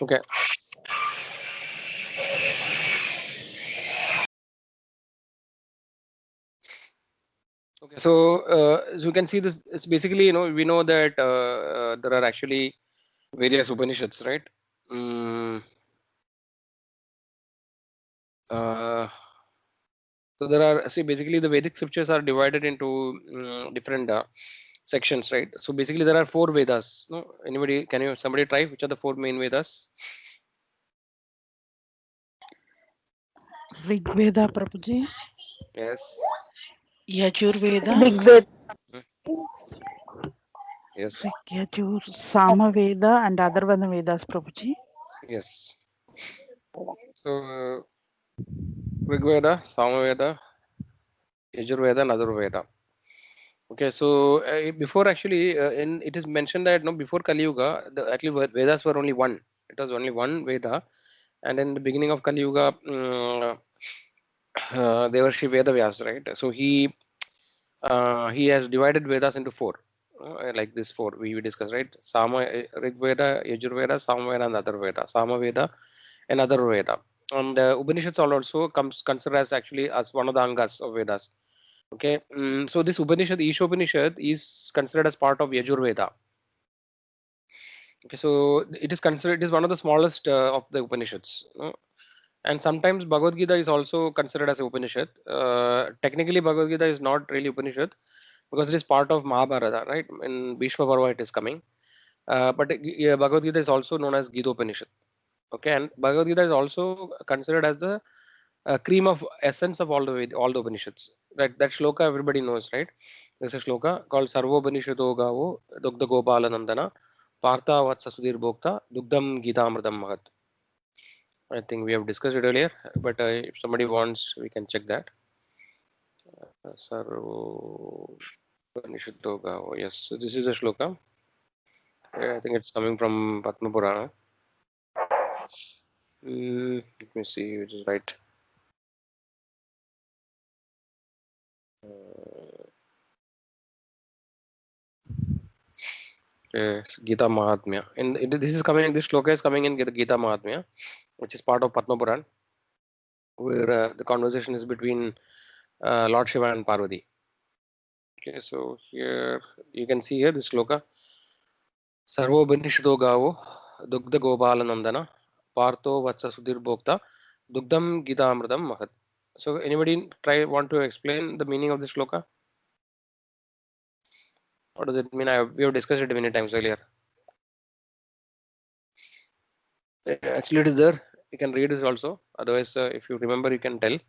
Okay. Okay, so as you can see, this it's basically, we know that there are actually various Upanishads, right? Mm, uh, so there are, see, basically the Vedic scriptures are divided into different sections, right? So basically there are four Vedas. No, anybody? Somebody try which are the four main Vedas? Rigveda, Prabhuji, Yes. Yajurveda, Rigved. Mm, yes. Yajur, Samaveda, and other Vedas, Prabhuji. Yes. So Rigveda, Samaveda, Yajurveda, and Adurveda. Okay, so before actually, it is mentioned that no, before Kali Yuga, actually Vedas were only one. It was only one Veda, and in the beginning of Kali Yuga, they were Shri Veda Vyas, right? So he has divided Vedas into four, like this four we discussed, right? Rig Veda, Yajurveda, Samaveda, and Other Veda. Samaveda and Other Veda. And Upanishads are also comes considered as actually as one of the angas of Vedas. Okay, so this Upanishad, Ishopanishad, is considered as part of Yajurveda. Okay, so it is considered, it is one of the smallest of the Upanishads. And sometimes Bhagavad Gita is also considered as a Upanishad. Technically, Bhagavad Gita is not really Upanishad because it is part of Mahabharata, right? In Bhishma Parva, it is coming. But yeah, Bhagavad Gita is also known as Gita Upanishad. Okay, and Bhagavad Gita is also considered as the cream of essence of all the Upanishads. That shloka everybody knows, right? There's a shloka called Sarvo Upanishado Gavo Dugdha Gopala Nandana Partha Vatsa Sudhir Bhokta Dugdham Gita Amritam Mahat. I think we have discussed it earlier, but if somebody wants, we can check that. Sarvo Upanishado Gavo. Yes, so this is a shloka. I think it's coming from Padma Purana. Let me see which is right. Yes, Gita Mahatmya. And this is coming. This shloka is coming in Gita Mahatmya, which is part of Padma Puran, where the conversation is between Lord Shiva and Parvati. Okay, so here you can see here this shloka. Sarvo Banishito Gavo, Dugdha Gopala Nandana, Partho Vatsa Sudhir Bhokta, Dugdham Gita Amritam Mahat. So anybody want to explain the meaning of this shloka? What does it mean? We have discussed it many times earlier. Actually, it is there. You can read it also. Otherwise, if you remember, you can tell.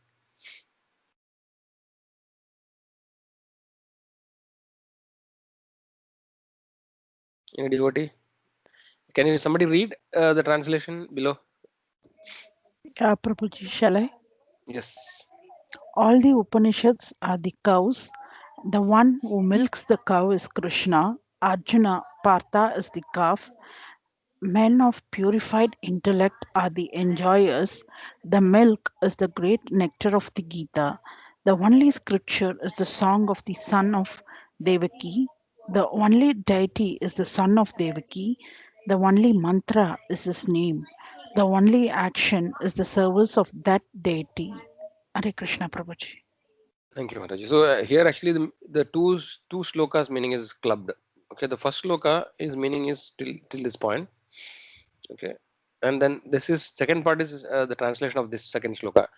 Any devotee? Can you somebody read the translation below? Yeah, Prabhuji, shall I? Yes. All the Upanishads are the cows. The one who milks the cow is Krishna. Arjuna, Partha is the calf. Men of purified intellect are the enjoyers. The milk is the great nectar of the Gita. The only scripture is the song of the son of Devaki. The only deity is the son of Devaki. The only mantra is his name. The only action is the service of that deity. Hare Krishna Prabhuji. Thank you, Mataji. So here actually the two shlokas meaning is clubbed. Okay, the first shloka is meaning is till this point. Okay, and then this is second part is the translation of this second shloka.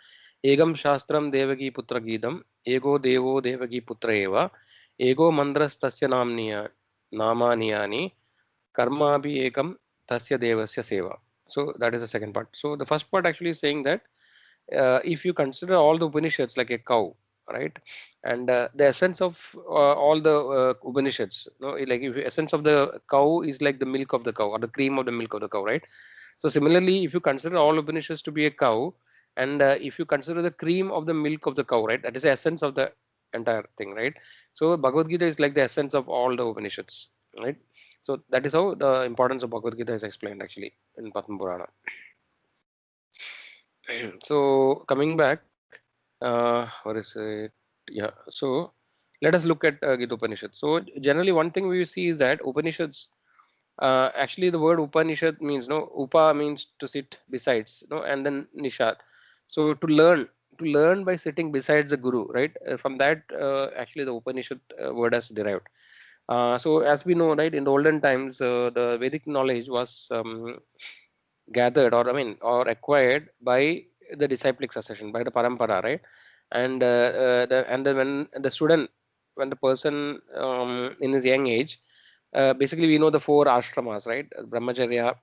Egam Shastram Devagi Putra Gidam Ego Devo Devagi Putra Eva Ego Mandras Tasya Namaniyani Karma Abhi Ekam Tasya Devasya Seva. So that is the second part. So the first part actually is saying that if you consider all the Upanishads like a cow, right, and the essence of all the Upanishads, like if essence of the cow is like the milk of the cow or the cream of the milk of the cow, right? So similarly, if you consider all Upanishads to be a cow, and if you consider the cream of the milk of the cow, right, that is the essence of the entire thing, right? So Bhagavad Gita is like the essence of all the Upanishads, right? So that is how the importance of Bhagavad Gita is explained actually in Padma Purana. So coming back, what is it? Yeah. So let us look at Gita Upanishad. So generally, one thing we see is that Upanishads Actually, the word Upanishad means no. Upa means to sit besides, no, and then Nishad. So to learn by sitting besides the guru, right? From that, actually, the Upanishad word has derived. So as we know, right, in the olden times, the Vedic knowledge was gathered, or I mean, or acquired by the disciplic succession, by the parampara, right? And then when the student, when the person in his young age, basically we know the four ashramas, right? Brahmacharya,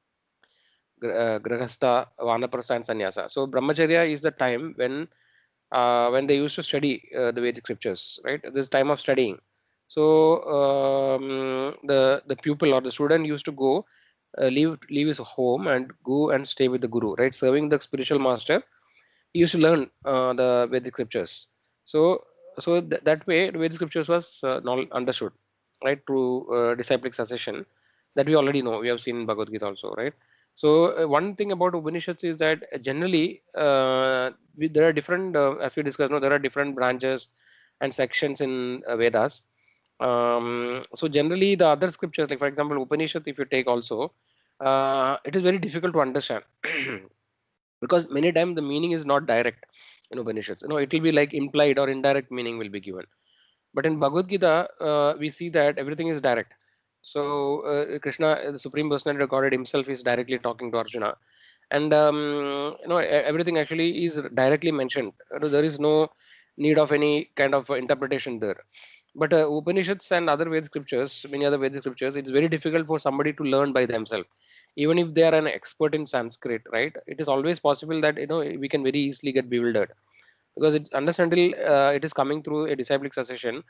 Grahastha, Vanaprastha, and Sannyasa. So Brahmacharya is the time when they used to study the Vedic scriptures, right? This time of studying. So the pupil or the student used to go leave his home and go and stay with the guru, right? Serving the spiritual master, he used to learn the Vedic scriptures. So that way the Vedic scriptures was understood, right, through disciplic succession, that we already know. We have seen in Bhagavad Gita also, right? So one thing about Upanishads is that generally there are different, as we discussed, no, there are different branches and sections in Vedas. So generally the other scriptures, like for example Upanishad, if you take also, it is very difficult to understand because many times the meaning is not direct in Upanishads. It will be like implied or indirect meaning will be given. But in Bhagavad Gita, we see that everything is direct. So Krishna, the Supreme Personality of Godhead himself, is directly talking to Arjuna, and everything actually is directly mentioned. There is no need of any kind of interpretation there. But Upanishads and other Vedic scriptures, many other Vedic scriptures, it's very difficult for somebody to learn by themselves. Even if they are an expert in Sanskrit, right? It is always possible that we can very easily get bewildered because it's understandable. It is coming through a disciplic succession,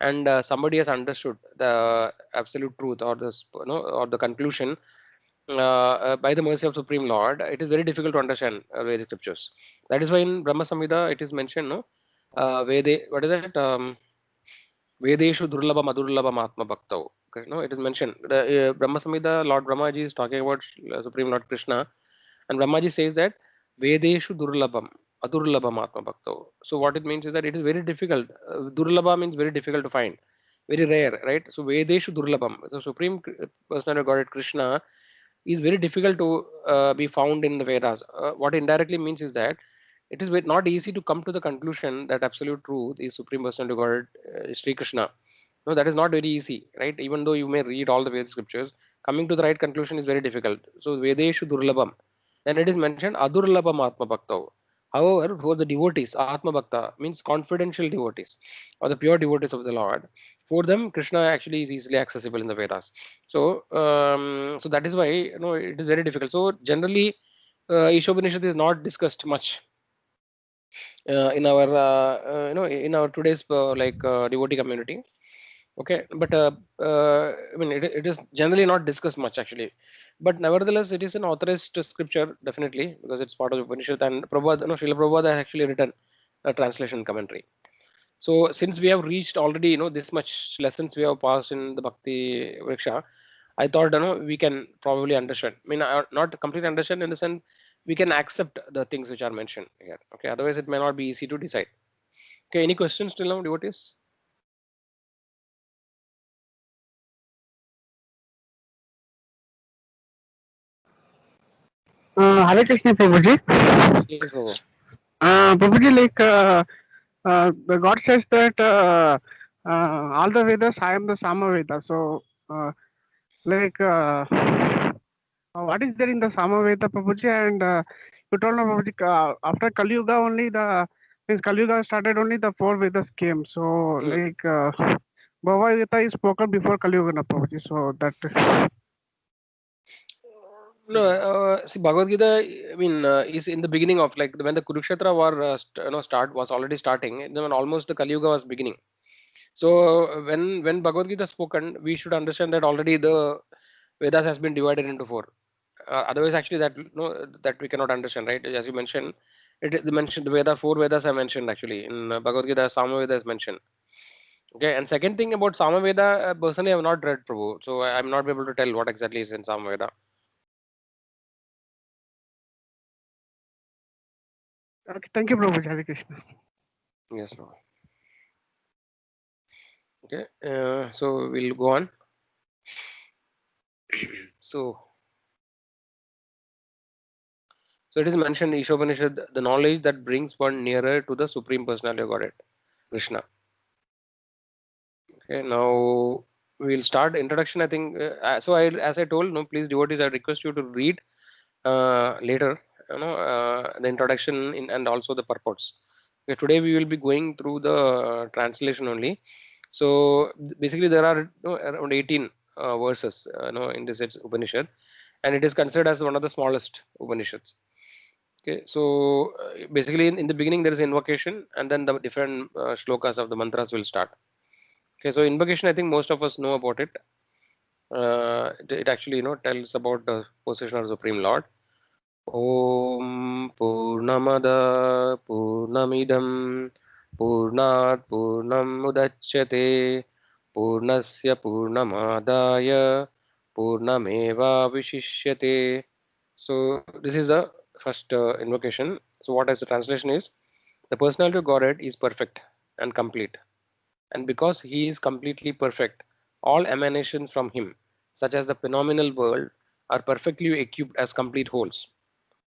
and somebody has understood the absolute truth or or the conclusion by the mercy of Supreme Lord. It is very difficult to understand Vedic scriptures. That is why in Brahma Samhita it is mentioned, no, Vede, what is that? Vedeshu Durlabha Madurlabha Mahatma Bhaktau. Okay, no, it is mentioned. The Brahma Samhita, Lord Brahmaji is talking about Supreme Lord Krishna, and Brahmaji says that Vedeshu Durlabham Adurlabha Mahatma Bhaktau. So what it means is that it is very difficult. Durlabha means very difficult to find, very rare, right? So Vedeshu Durlabham. So Supreme Personality of Godhead Krishna is very difficult to be found in the Vedas. What indirectly means is that it is not easy to come to the conclusion that absolute truth is Supreme Personality of Godhead, Sri Krishna. No, that is not very easy, right? Even though you may read all the Vedic scriptures, coming to the right conclusion is very difficult. So Vedeshu Durlabham. Then it is mentioned Adurlabham Atma Bhaktao. However, for the devotees, Atma Bhakta means confidential devotees or the pure devotees of the Lord. For them, Krishna actually is easily accessible in the Vedas. So that is why it is very difficult. So generally, Ishopanishad is not discussed much in our in our today's devotee community. Okay, but I mean it is generally not discussed much actually, but nevertheless it is an authorized scripture definitely because it's part of the Upanishad, and Prabhupada, Srila Prabhupada has actually written a translation commentary. So since we have reached already this much lessons we have passed in the Bhakti Vriksha, I thought we can probably understand. I mean, not completely understand in the sense we can accept the things which are mentioned here. Okay, otherwise it may not be easy to decide. Okay, any questions till now, devotees? Hare Krishna Prabhuji. Yes, Prabhu. Prabhuji, the God says that all the Vedas, I am the Sama Veda. So, like, what is there in the Sama Veda, Prabhuji? And you told me, Prabhuji, after Kali Yuga only means Kali Yuga started only the four Vedas came. So, Hmm. Bhagavad Gita is spoken before Kali Yuga, na, Prabhuji. So that. No, see, Bhagavad Gita, I mean, is in the beginning of like when the Kurukshetra war, start was already starting. And then when almost the Kali Yuga was beginning. So when Bhagavad Gita is spoken, we should understand that already the Vedas has been divided into four. Otherwise, actually, that that we cannot understand, right? As you mentioned, the mentioned the Veda, four Vedas are mentioned actually in Bhagavad Gita. Samaveda is mentioned. Okay, and second thing about Samaveda, personally, I have not read Prabhu, so I'm not able to tell what exactly is in Samaveda. Okay, thank you, Prabhuji. Hare Krishna. Yes, Prabhu. Okay, so we'll go on. So, so it is mentioned in Isopanishad, the knowledge that brings one nearer to the Supreme Personality of Godhead, Krishna. Okay, now we'll start introduction. I think so. As I told, no, please devotees, I request you to read later, the introduction and also the purports. Okay, today we will be going through the translation only. So basically, there are around 18 verses, in this Upanishad, and it is considered as one of the smallest Upanishads. Okay, so basically, in the beginning there is invocation, and then the different shlokas of the mantras will start. Okay, so invocation, I think most of us know about it. It actually, tells about the position of the Supreme Lord. Om Purnamada Purnamidam Purnat Purnam Udachyate Purnasya Purnamadaya Purnameva Vishishyate. So this is the first invocation. So what is the translation is, the personality of Godhead is perfect and complete, and because he is completely perfect, all emanations from him, such as the phenomenal world, are perfectly equipped as complete wholes.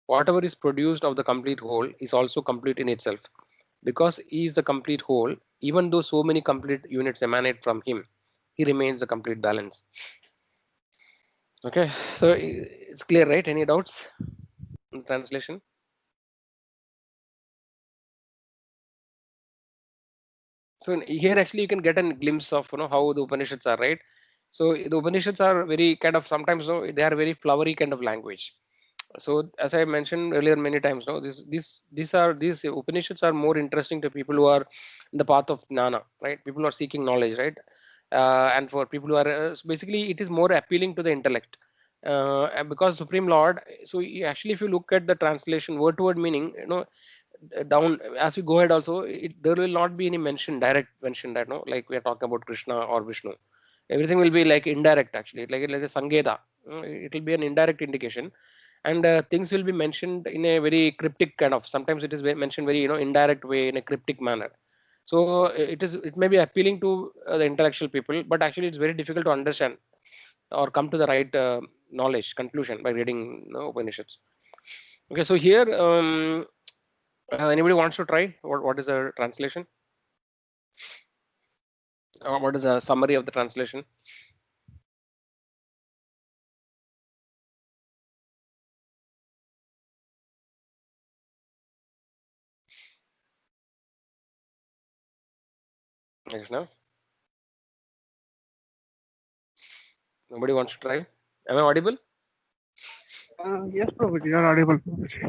Whatever is produced of the complete whole is also complete in itself. Because he is the complete whole, even though so many complete units emanate from him, he remains the complete balance. Okay, so it's clear, right? Any doubts in the translation? So here actually you can get a glimpse of how the Upanishads are, right? So the Upanishads are very kind of, sometimes they are very flowery kind of language. So as I mentioned earlier many times, no, these Upanishads are more interesting to people who are in the path of jnana, right? People who are seeking knowledge, right? And for people who are so basically, it is more appealing to the intellect. And because Supreme Lord, so actually, if you look at the translation, word to word meaning, down as we go ahead also, there will not be any mention, direct mention, that no, like we are talking about Krishna or Vishnu. Everything will be like indirect, actually, like a sangeda. It will be an indirect indication, and things will be mentioned in a very cryptic kind of, sometimes it is mentioned very indirect way, in a cryptic manner. So it may be appealing to the intellectual people, but actually it's very difficult to understand or come to the right knowledge conclusion by reading Upanishads. Okay, so here, anybody wants to try? What is the translation? Or what is a summary of the translation? Krishna? Nobody wants to try? Am I audible? Yes, Prabhuji, you are audible, Prabhuji.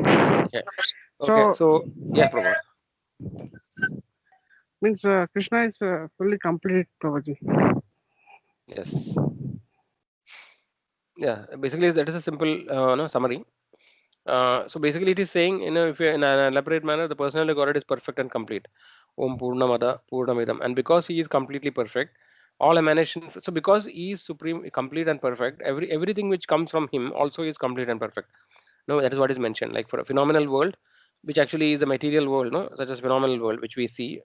Okay. Okay. So, So yes, Prabhu. means Krishna is fully complete, Prabhuji. Yes. Yeah. Basically, that is a simple no, summary. So basically, it is saying, if you in an elaborate manner, the personality of God is perfect and complete. Om Purnamada Purnamidam, and because He is completely perfect, all emanation. So because He is supreme, complete, and perfect, everything which comes from Him also is complete and perfect. No, that is what is mentioned. Like for a phenomenal world, which actually is a material world, no, such as phenomenal world, which we see,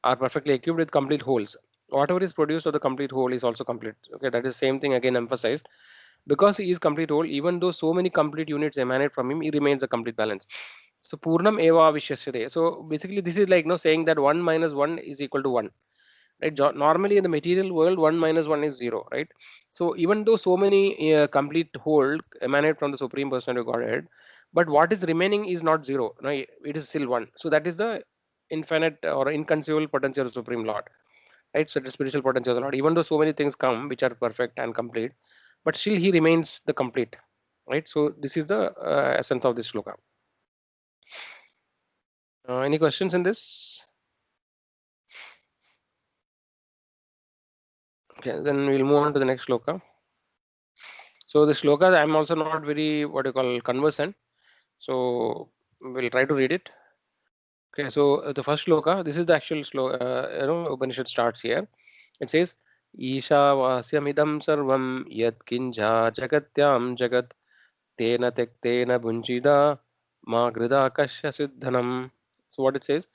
are perfectly equipped with complete wholes. Whatever is produced of the complete whole is also complete. Okay, that is same thing again emphasized. Because he is complete whole, even though so many complete units emanate from him, he remains a complete balance. So Purnam Eva Vishyasya. So basically, this is like saying that 1 minus 1 is equal to 1. Right? Normally in the material world, 1 minus 1 is 0, right? So even though so many complete whole emanate from the Supreme Personality of Godhead, but what is remaining is not 0. No, it is still 1. So that is the infinite or inconceivable potential of Supreme Lord, right? So the spiritual potential of the Lord. Even though so many things come which are perfect and complete, but still he remains the complete, right? So this is the essence of this shloka. Any questions in this? Okay, then we'll move on to the next shloka. So the shloka, I'm also not very, what you call, conversant. So we'll try to read it. Okay, so the first shloka, this is the actual shloka, Upanishad starts here. It says, Isha sarvam yat kinja jagatyam jagat tena tektena bunjida ma grida kasya siddhanam. So what it says,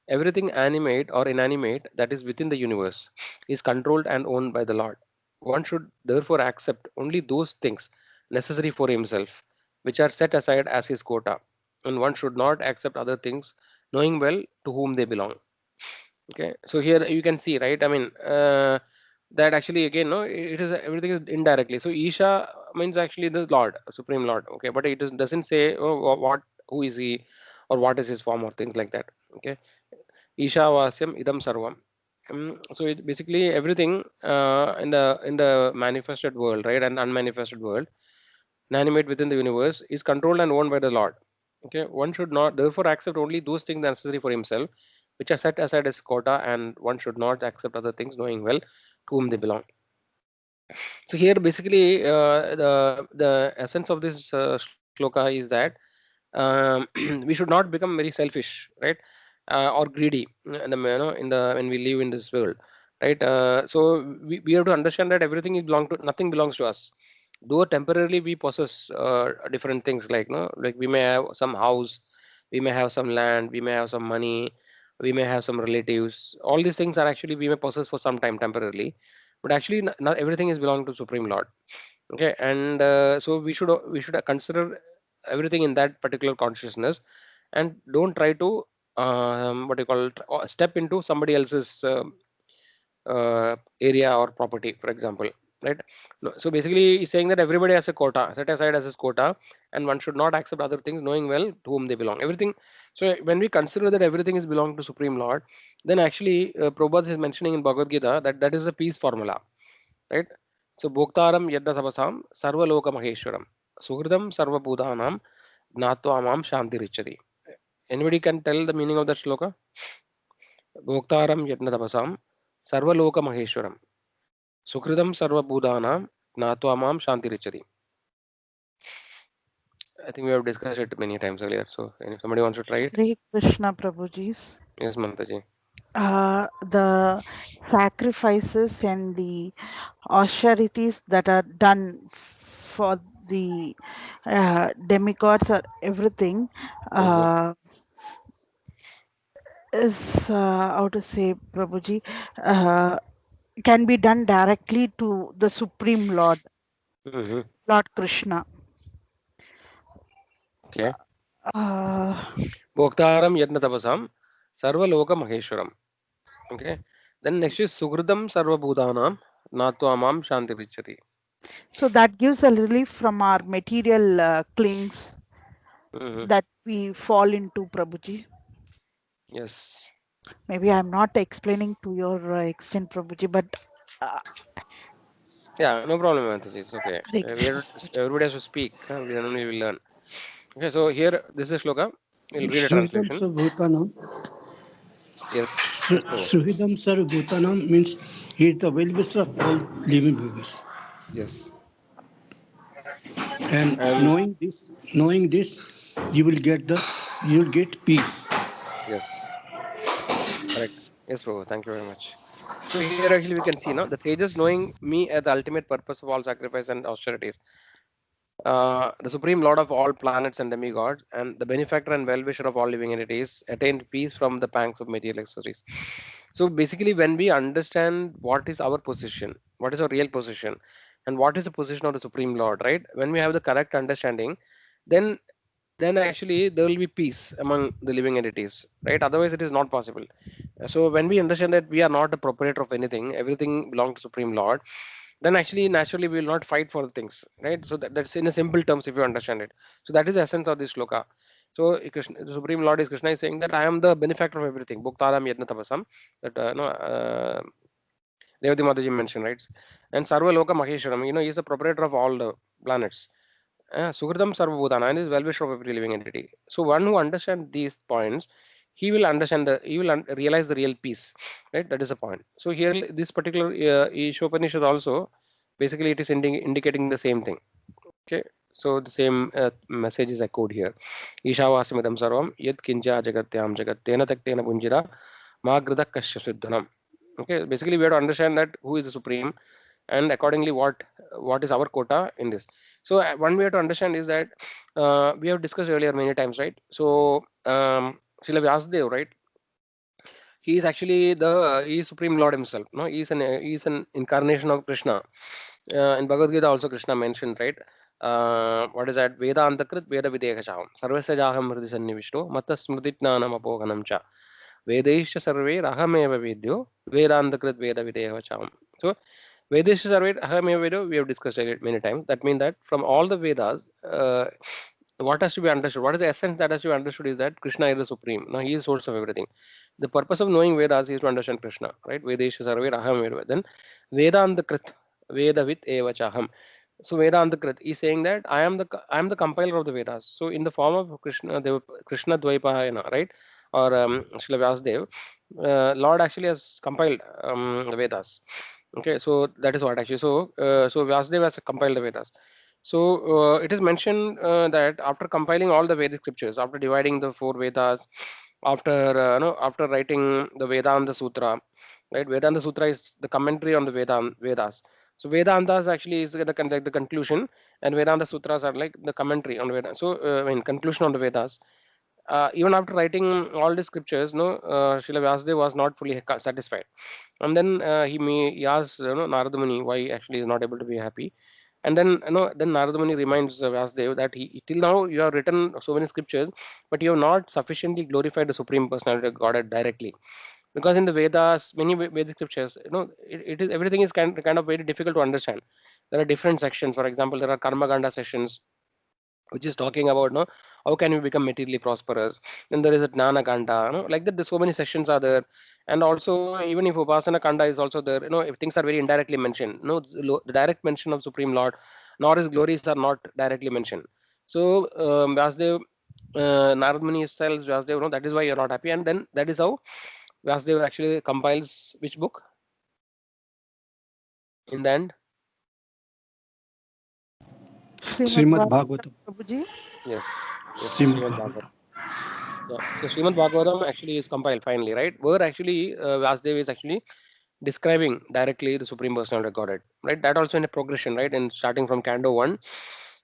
everything animate or inanimate that is within the universe is controlled and owned by the Lord. One should therefore accept only those things necessary for himself, which are set aside as his quota, and one should not accept other things, knowing well to whom they belong. Okay, so here you can see, right? I mean, that actually again, no, it is everything is indirectly. So Isha means actually the Lord, Supreme Lord. Okay, but it doesn't say what, who is he, or what is his form, or things like that. Okay, Ishavasyam idam sarvam. So it basically everything in the manifested world, right, and unmanifested world, inanimate within the universe, is controlled and owned by the Lord. Okay, one should not therefore accept only those things necessary for himself, which are set aside as quota, and one should not accept other things, knowing well to whom they belong. So here, basically, the essence of this shloka is that we should not become very selfish, right, or greedy in the when we live in this world, right. So we have to understand that everything is belong to nothing belongs to us, though temporarily we possess different things, like like we may have some house, we may have some land, we may have some money, we may have some relatives. All these things are actually we may possess for some time temporarily, but actually not everything is belong to Supreme Lord. Okay, and so we should consider everything in that particular consciousness, and don't try to what do you call it, step into somebody else's area or property, for example, right. No, so basically he's saying that everybody has a quota set aside as his quota, and one should not accept other things, knowing well to whom they belong, everything. So when we consider that everything is belong to Supreme Lord, then actually Prabhupada is mentioning in Bhagavad Gita that that is a peace formula, right. So bhoktaram yadda tapasam sarva loka maheshwaram suhridam sarva bhudanam gnatva mam shanti richati. Anybody can tell the meaning of that shloka? Bhoktaram yadna tapasam sarva loka maheshwaram Sukridam sarva bhudanam gnatva mam shanti richati. I think we have discussed it many times earlier. So if somebody wants to try it, Hare Krishna Prabhuji. yes, Mantaji. The sacrifices and the austerities that are done for the demigods or everything Mm-hmm. uh, is how to say, Prabhuji, uh, can be done directly to the Supreme Lord, Mm-hmm. Lord Krishna. Okay. Uh, Bhoktaram yadna tapasam sarva loka maheshwaram. Okay. Then next is Sukridam sarva bhudanam gnatva mam shanti richati. so that gives a relief from our material clings Mm-hmm. that we fall into, Prabhuji. Yes. Maybe I'm not explaining to your extent, Prabhuji, but uh, Yeah, no problem, Mantaji. It's okay. Hare Krishna. Everybody has to speak. We only will learn. Okay, so here this is shloka. We'll read a Sruhidam translation. Sarvbhutanam. Yes. Yes, Prabhu. Sruhidam Sarvbhutanam means he is the well-wisher of all living beings. Yes. And And knowing this, you will get you will get peace. yes. Correct. Yes, Prabhu. Thank you very much. So here actually we can see now the sages knowing me as the ultimate purpose of all sacrifice and austerities, the supreme lord of all planets and demigods, and the benefactor and well-wisher of all living entities, attained peace from the pangs of material accessories. So basically, when we understand what is our position, what is our real position, and what is the position of the supreme lord, right? When we have the correct understanding, then then actually there will be peace among the living entities, right? Otherwise, it is not possible. So when we understand that we are not the proprietor of anything, everything belongs to Supreme Lord, then actually naturally we will not fight for things, right? So that's in a simple terms if you understand it. So that is the essence of this shloka. So Krishna, the Supreme Lord is Krishna is saying that I am the benefactor of everything. Bhuktaram yadna tapasam. That no, Devati Mataji mentioned, right? And Sarva Loka Maheshwaram, he is the proprietor of all the planets. Sukritam Sarvabhutana and is well-wisher of every living entity. So one who understands these points, he will understand he will realize the real peace, right? That is the point. So here, this particular Isopanishad also, basically it is indicating the same thing. Okay, so the same message is echoed here. Ishavasimidam sarvam yad kinja jagatyam jagat tena taktena punjira magrida kasya siddhanam. Okay, basically we have to understand that who is the supreme, and accordingly what is our quota in this. So one way to understand is that we have discussed earlier many times, right? So Srila Vyasadeva, right, he is actually he is Supreme Lord himself. No, he is an incarnation of Krishna. In Bhagavad Gita also Krishna mentioned, right? What is that? Veda antakrit Veda videkacham sarvasya jaham hridi sannivishto matta smriti jnanam apoganam cha Vedaisha sarve rahameva vidyo Vedantakrit Veda videkacham. So Vedesha survey Ahameva Vedo, we have discussed it many times. That means that from all the Vedas, what has to be understood? What is the essence that has to be understood is that Krishna is the supreme. Now he is source of everything. The purpose of knowing Vedas is to understand Krishna, right? Vedesha survey Ahameva. Then Vedantakrit Veda with Evachaham. So Vedantakrit is saying that I am the compiler of the Vedas. So in the form of Krishna, Krishna Dvaipayana, right? Or Srila Vyasadeva, Lord actually has compiled the Vedas. Okay, so that is what actually. So Vyasadeva has compiled the Vedas. So it is mentioned that after compiling all the Vedic scriptures, after dividing the four Vedas, after no, after writing the Vedanta Sutra, right? Vedanta Sutra is the commentary on the Vedas. So Vedantas actually is like the conclusion, and Vedanta Sutras are like the commentary on Vedas. So I mean conclusion on the Vedas. Even after writing all the scriptures, no, Srila Vyasadeva was not fully satisfied, and then he asked Narada Muni why actually he is not able to be happy, and then then Narada Muni reminds Vyasadeva that till now you have written so many scriptures, but you have not sufficiently glorified the Supreme Personality of Godhead directly, because in the Vedas, many Vedic scriptures, it is everything is kind of very difficult to understand. There are different sections. For example, there are Karma Ganda sessions which is talking about how can we become materially prosperous. Then there is a Jnana Kanda, like that. There's so many sessions are there, and also even if Upasana Kanda is also there, if things are very indirectly mentioned, the direct mention of Supreme Lord, nor his glories are not directly mentioned. So Vyasdev, Narad Muni tells Vyasdev, that is why you're not happy, and then that is how Vyasdev actually compiles which book in the end? Srimad Srimad Bhagavatam, Bhagavatam. Prabhuji. Yes, Srimad Srimad Bhagavatam. Bhagavatam. Yeah. So Srimad Bhagavatam actually is compiled finally, right? Where actually Vasudev is actually describing directly the Supreme Personality of Godhead, right? That also in a progression, right? And starting from Canto 1,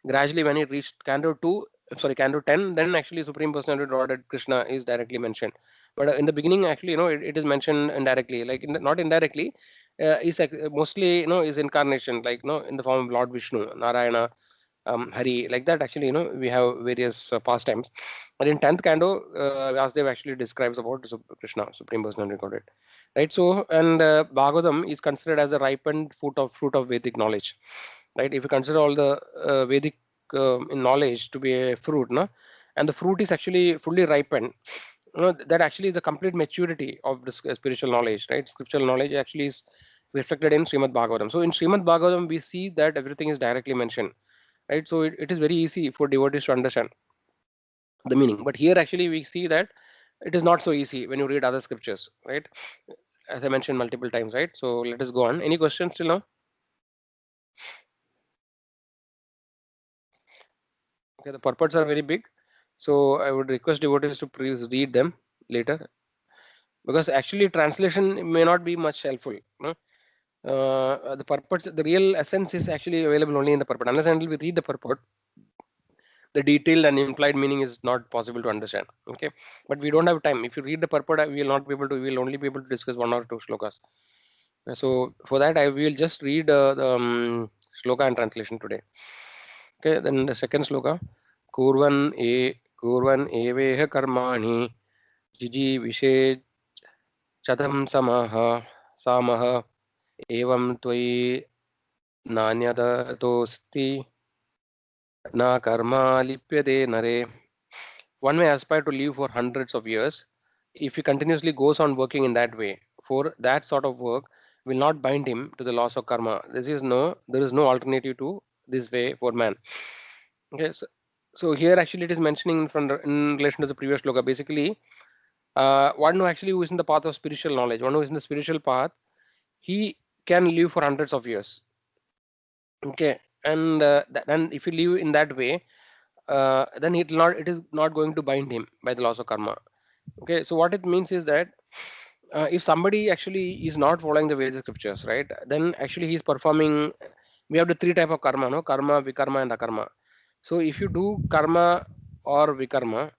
gradually when it reached Canto 10, then actually Supreme Personality of Godhead Krishna is directly mentioned. But in the beginning, actually, it is mentioned indirectly, like not indirectly, is mostly, is incarnation, like, in the form of Lord Vishnu, Narayana, Hari, like that. Actually, we have various pastimes. But in 10th Canto, Vasudev actually describes about the Krishna, Supreme Personality of Godhead, right? So, and Bhagavatam is considered as a ripened fruit of Vedic knowledge, right? If you consider all the Vedic knowledge to be a fruit, no, and the fruit is actually fully ripened, that actually is the complete maturity of the spiritual knowledge, right? Scriptural knowledge actually is reflected in Srimad Bhagavatam. So in Srimad Bhagavatam, we see that everything is directly mentioned, right? So it is very easy for devotees to understand the meaning. But here actually we see that it is not so easy when you read other scriptures, right? As I mentioned multiple times, right? So let us go on. Any questions till now? Okay, the purports are very big, so I would request devotees to please read them later, because actually translation may not be much helpful. No? The purports, the real essence is actually available only in the purport. Unless and until we read the purport, the detailed and implied meaning is not possible to understand. Okay, but we don't have time. If you read the purport, we will not be able to. We will only be able to discuss one or two shlokas. So for that, I will just read the shloka and translation today. Okay, then the second shloka. Kurvan eveha karmani jiji vishe chatam samaha evam tvai nanyadatosti na karma lipyade nare. One may aspire to live for hundreds of years if he continuously goes on working in that way. For that sort of work will not bind him to the laws of karma. There is no alternative to this way for man. Okay, so here actually it is mentioning in relation to the previous sloka. Basically, one who is in the path of spiritual knowledge, one who is in the spiritual path, he can live for hundreds of years. Okay, and and if you live in that way, then it is not going to bind him by the laws of karma. Okay, so what it means is that if somebody actually is not following the Vedic scriptures, right, then actually he's performing. We have the three type of karma, no, karma, vikarma, and akarma. So if you do karma or vikarma,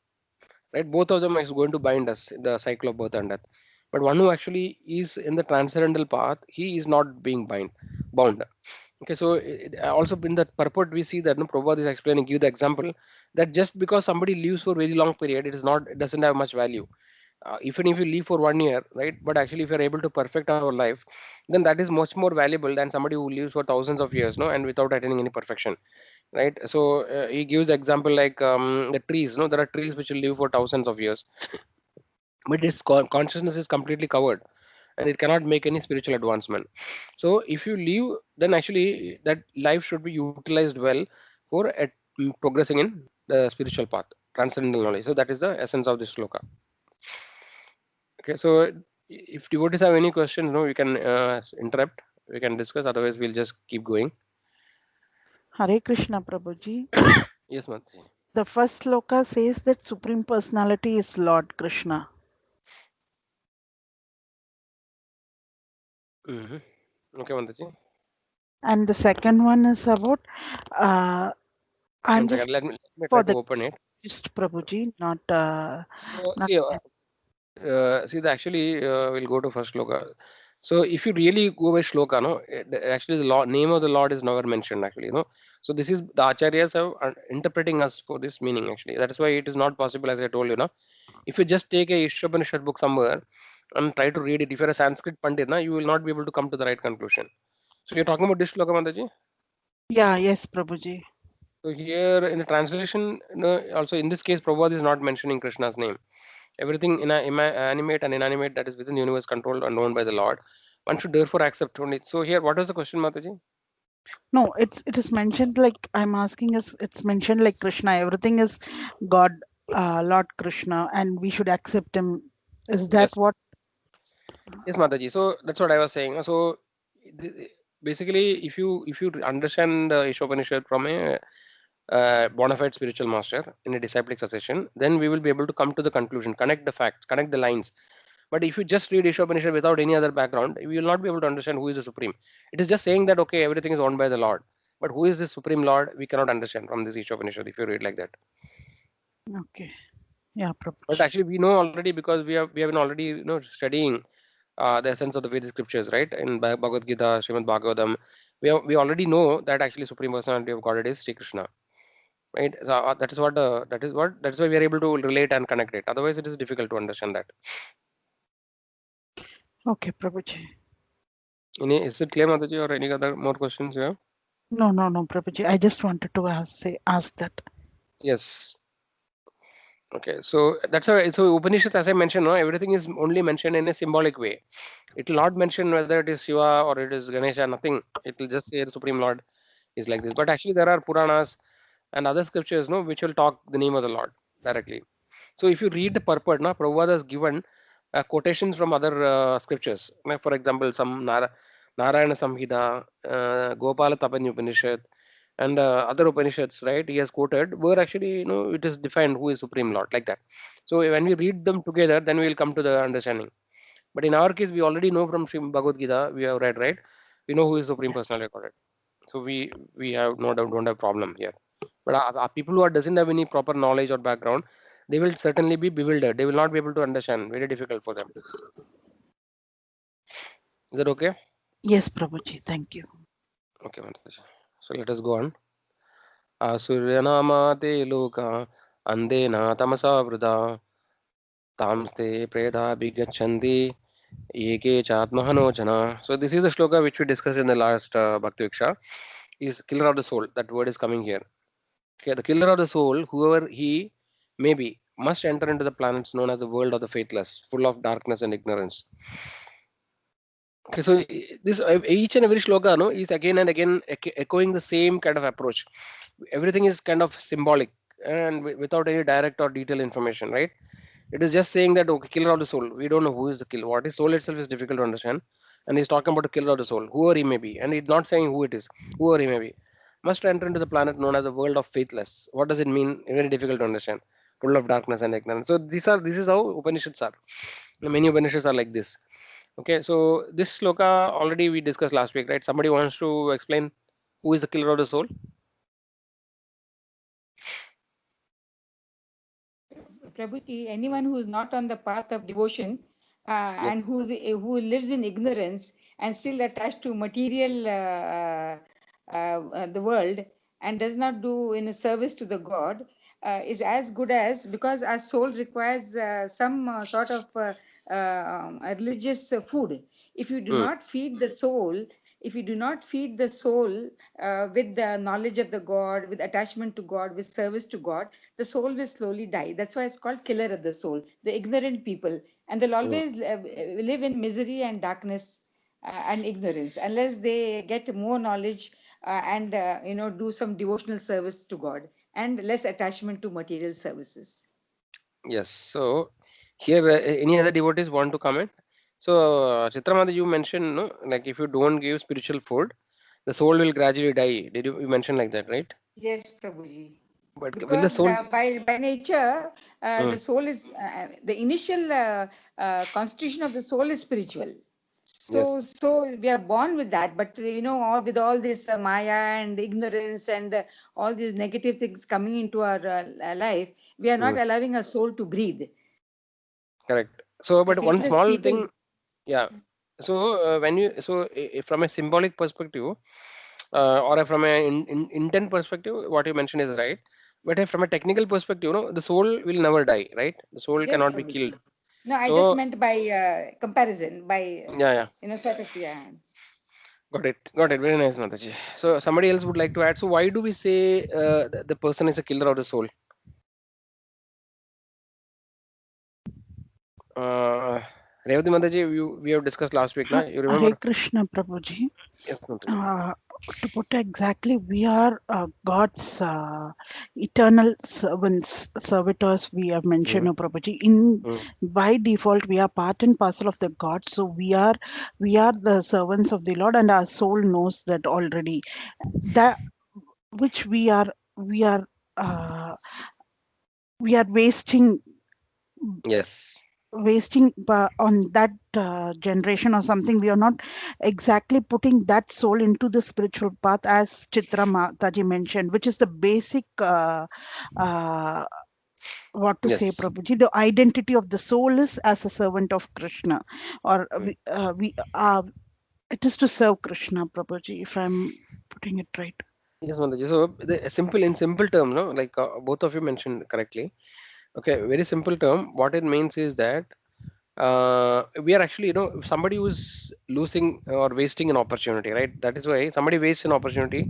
right, both of them is going to bind us in the cycle of birth and death. but one who actually is in the transcendental path, he is not being bound. Okay, so also in that purport we see that no, Prabhupada is explaining, give the example that just because somebody lives for very long period, it doesn't have much value. Even if you live for 1 year, right? But actually, if you're able to perfect our life, then that is much more valuable than somebody who lives for thousands of years, no, and without attaining any perfection, right? So he gives example like the trees, no, there are trees which will live for thousands of years, but its consciousness is completely covered and it cannot make any spiritual advancement. So if you leave, then actually that life should be utilized well for progressing in the spiritual path, transcendental knowledge. So that is the essence of this sloka. Okay, so if devotees have any questions, no, we can interrupt, we can discuss, otherwise we'll just keep going. Hare Krishna, Prabhuji. Yes, Mataji. The first sloka says that Supreme Personality is Lord Krishna. Mm-hmm. Okay, Mataji. And the second one is about, uh, I'm One just second, let me try for to the open it. just Prabhuji, not, So not. see, actually, we'll go to first shloka. So, if you really go by shloka, no, actually, the name of the Lord is never mentioned. Actually, no. So, this is the acharyas have interpreting us for this meaning. Actually, that is why it is not possible, as I told you, no. If you just take a Isopanishad book somewhere and try to read it, if you're a Sanskrit pandit, na, you will not be able to come to the right conclusion. So, you're talking about this shloka, Mataji. Yeah, yes, Prabhuji. So, here in the translation, no, also in this case, Prabhupada is not mentioning Krishna's name. Everything in animate and inanimate that is within the universe controlled and known by the Lord. One should therefore accept only. So here, what was the question, Mataji? No, it is mentioned like I'm asking is it's mentioned like Krishna. Everything is God, Lord Krishna, and we should accept him. Is that Yes, what? yes, Mataji. So that's what I was saying. So th- basically, if you understand Ishopanishad from a bona fide spiritual master in a disciplic succession, then we will be able to come to the conclusion, connect the facts, connect the lines. But if you just read Ishopanishad without any other background, you will not be able to understand who is the supreme. It is just saying that okay, everything is owned by the Lord. But who is the supreme Lord? We cannot understand from this Ishopanishad if you read like that. Okay. Yeah, But Prabhuji. actually, we know already because we have been already studying the essence of the Vedic scriptures, right? In Bhagavad Gita, Srimad Bhagavatam, we already know that actually supreme personality of Godhead is Sri Krishna, right? So that is why we are able to relate and connect it. Otherwise, it is difficult to understand that. Okay, Prabhuji. Is it clear, Mataji, or any other more questions you have? No, no, no, Prabhuji. I just wanted to ask that. Yes. Okay, so that's why. So Upanishad, as I mentioned, no, everything is only mentioned in a symbolic way. It will not mention whether it is Shiva or it is Ganesha. Nothing. It will just say the Supreme Lord is like this. But actually, there are Puranas and other scriptures, no, which will talk the name of the Lord directly. So if you read the purport, na, Prabhupada has given quotations from other scriptures. Like for example, some Narayana Samhita, Gopala Tapani Upanishad, and other Upanishads, right? He has quoted where actually, it is defined who is Supreme Lord, like that. So when we read them together, then we will come to the understanding. But in our case, we already know from Srimad Bhagavad Gita, we have read, right? We know who is Supreme Yes. Personality of Godhead. So we have no doubt don't have problem here. But people who doesn't have any proper knowledge or background, they will certainly be bewildered. They will not be able to understand. Very difficult for them. Is that okay? Yes, Prabhuji. Thank you. Okay, Mataji. So let us go on. Asuryanama te loka andena tamasa vrida tamste preda bigachanti eke chatmahano jana. So this is the shloka which we discussed in the last Bhakti Viksha. Is killer of the soul. That word is coming here. Okay, the killer of the soul, whoever he may be, must enter into the planets known as the world of the faithless, full of darkness and ignorance. Okay, so this each and every shloka, no, is again and again echoing the same kind of approach. Everything is kind of symbolic and without any direct or detailed information, right? It is just saying that okay, killer of the soul. We don't know who is the killer. What is soul itself is difficult to understand, and he's talking about the killer of the soul, whoever he may be, and he's not saying who it is, whoever he may be, must enter into the planet known as the world of faithless. What does it mean? Very difficult to understand. Full of darkness and ignorance. So this is how Upanishads are. Many Upanishads are like this. Okay, so this sloka already we discussed last week, right? Somebody wants to explain who is the killer of the soul? Prabhuji, anyone who is not on the path of devotion and Yes. who lives in ignorance and still attached to material the world, and does not do in a service to the God, is as good as, because our soul requires some sort of religious food. If you do Mm. not feed the soul, if you do not feed the soul with the knowledge of the God, with attachment to God, with service to God, the soul will slowly die. That's why it's called killer of the soul, the ignorant people. And they'll Mm. always live in misery and darkness and ignorance unless they get more knowledge and do some devotional service to God and less attachment to material services. Yes. So here, any other devotees want to comment? So, Chitramada, you mentioned, no, like if you don't give spiritual food, the soul will gradually die. Did you mention like that, right? Yes, Prabhuji. But will the Because soul? by nature, the Mm. soul is the initial constitution of the soul is spiritual. Yes. So we are born with that, but all with all this Maya and ignorance and all these negative things coming into our life, we are not Mm. allowing our soul to breathe. Correct. So, The but one faithless small people. thing, yeah. So, when you from a symbolic perspective, or from a intent perspective, what you mentioned is right. But from a technical perspective, the soul will never die, right? The soul Yes, cannot be Prabhuji. killed. No, I just So, meant by comparison, by yeah, yeah. sort of, yeah. Got it. Got it. Very nice, Mataji. So somebody else would like to add. So why do we say the person is a killer of the soul? Uh, Revati Mataji, we have discussed last week, na? You Hare remember? Krishna Prabhuji. Yes, Mataji. Uh, to put it exactly, we are God's eternal servants, servitors. We have mentioned, Mm, Prabhuji. In mm. by default, we are part and parcel of the God. So we are the servants of the Lord, and our soul knows that already. That which we are uh, we are Yes. on that generation or something. We are not exactly putting that soul into the spiritual path, as Chitra Mataji mentioned, which is the basic uh, what to say, Yes. Prabhuji, the identity of the soul is as a servant of Krishna, or Mm. we it is to serve Krishna, Prabhuji, if I'm putting it right. Yes, Mataji. So in simple term, no, like both of you mentioned correctly. Okay, very simple term. What it means is that we are actually, if somebody who's losing or wasting an opportunity, right? That is why somebody wastes an opportunity.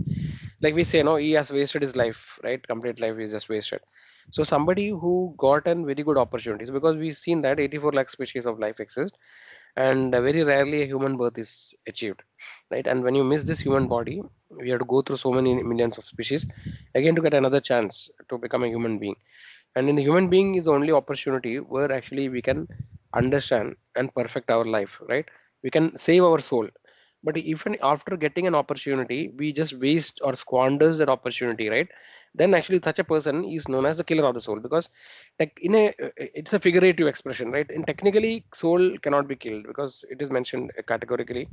Like we say, no, he has wasted his life, right? Complete life is just wasted. So somebody who got an very good opportunities, because we've seen that 84 lakh species of life exist, and very rarely a human birth is achieved, right? And when you miss this human body, we have to go through so many millions of species again to get another chance to become a human being. And in the human being is the only opportunity where actually we can understand and perfect our life, right? We can save our soul. But even after getting an opportunity, we just waste or squanders that opportunity, right? Then actually such a person is known as the killer of the soul, because like it's a figurative expression, right? And technically soul cannot be killed because it is mentioned categorically.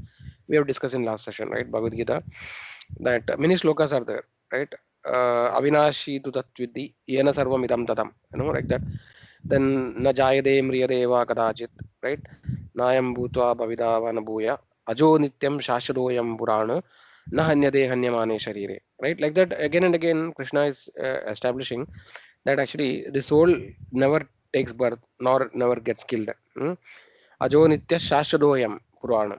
We have discussed in last session, right? Bhagavad Gita, that many slokas are there, right? Avinashi tu tatvidhi yena sarvam idam tadam, like that. Then na jayade mriyade va kadachit, right? Nayam bhutva bhavida vanabhuya ajo nityam shashvadoyam purana na hanyade hanyamane sharire, right? Like that, again and again Krishna is establishing that actually the soul never takes birth nor never gets killed. Hmm? Ajo nitya shashvadoyam purana,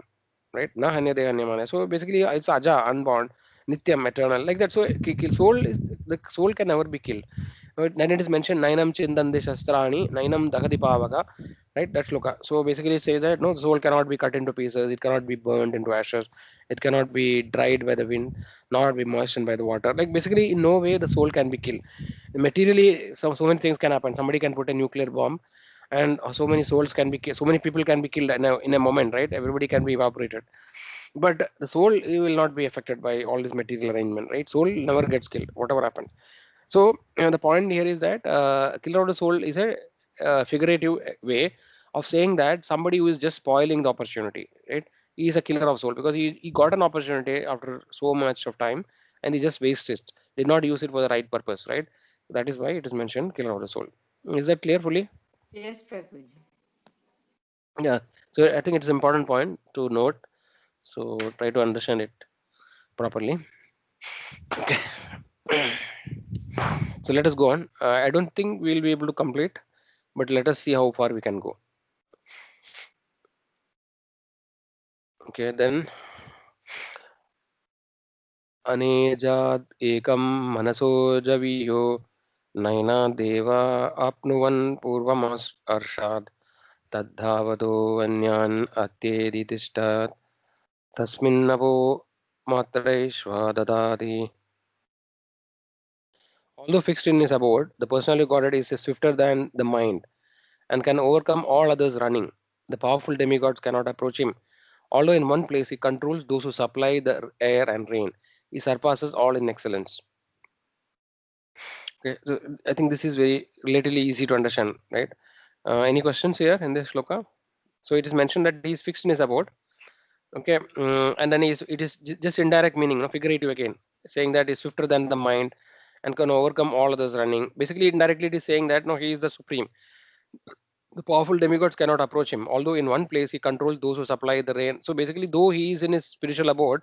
right? Na hanyade hanyamane. So basically it's aja, unborn, nityam, eternal, like that. So soul is, the soul can never be killed. Then it is mentioned nainam chindande shastrani nainam dagadi pavaka, right? That's loka. So basically it says that no, the soul cannot be cut into pieces, it cannot be burned into ashes, it cannot be dried by the wind, nor be moistened by the water. Like basically in no way the soul can be killed. Materially, so many things can happen. Somebody can put a nuclear bomb, and so many souls can be so many people can be killed in a moment, right? Everybody can be evaporated, but the soul will not be affected by all this material arrangement, right? Soul never gets killed whatever happens. So the point here is that killer of the soul is a figurative way of saying that somebody who is just spoiling the opportunity, right? He is a killer of soul because he got an opportunity after so much of time, and he just wasted it, did not use it for the right purpose, right? That is why it is mentioned killer of the soul. Is that clear fully? Yes, Prabhuji. Yeah. So I think it's an important point to note. So try to understand it properly. Okay. So let us go on. I don't think we'll be able to complete, but let us see how far we can go. Okay, then अनेजाद् एकं मनसो जवीयो नैना देवा आप्नुवन् पूर्वमर्षात् तद्धावतो अन्यान् अत्येदितिष्ठात् तस्मिन्नपो मात्रैश्वा ददाति. Although fixed in his abode, the personality of Godhead is swifter than the mind and can overcome all others running. The powerful demigods cannot approach him. Although in one place he controls those who supply the air and rain, he surpasses all in excellence. Okay, so I think this is very relatively easy to understand, right? Any questions here in this shloka? So it is mentioned that he is fixed in his abode. Okay, and then it is just indirect meaning, no, figurative again, saying that is swifter than the mind and can overcome all others running. Basically, indirectly, it is saying that no, he is the supreme. The powerful demigods cannot approach him. Although in one place he controls those who supply the rain. So basically, though he is in his spiritual abode,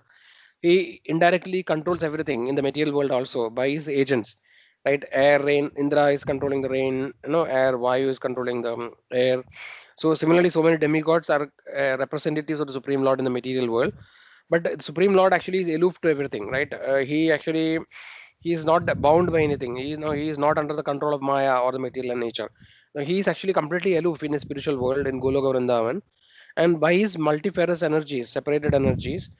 he indirectly controls everything in the material world also by his agents, right? Air, rain. Indra is controlling the rain. Air. Vayu is controlling the air. So similarly, so many demigods are representatives of the supreme lord in the material world. But the supreme lord actually is aloof to everything, right? He is not bound by anything. He is not under the control of Maya or the material nature. Now, he is actually completely aloof in his spiritual world in Goloka Vrindavan, and by his multifarious energies, separated energies,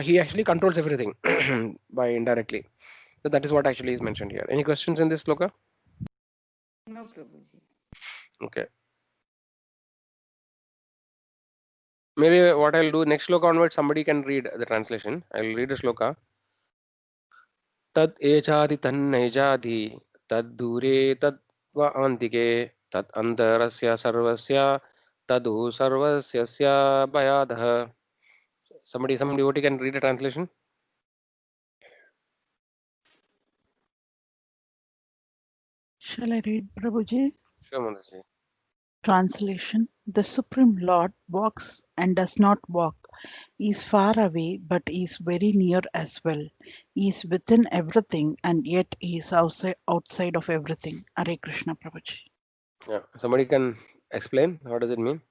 he actually controls everything by indirectly. So that is what actually is mentioned here. Any questions in this sloka? No, Prabhuji. Okay. Maybe what I'll do next sloka onwards, somebody can read the translation. I'll read a sloka. Tad echadi tannejadi tad dure tad va antike tad antarasya sarvasya tadu sarvasya bhayadah. Some devotee can read a translation. Shall I read, Prabhuji? Sure, Mataji. Translation: The Supreme Lord walks and does not walk. He is far away, but he is very near as well. He is within everything, and yet he is outside of everything. Hare Krishna, Prabhuji. Yeah. Somebody can explain what does it mean?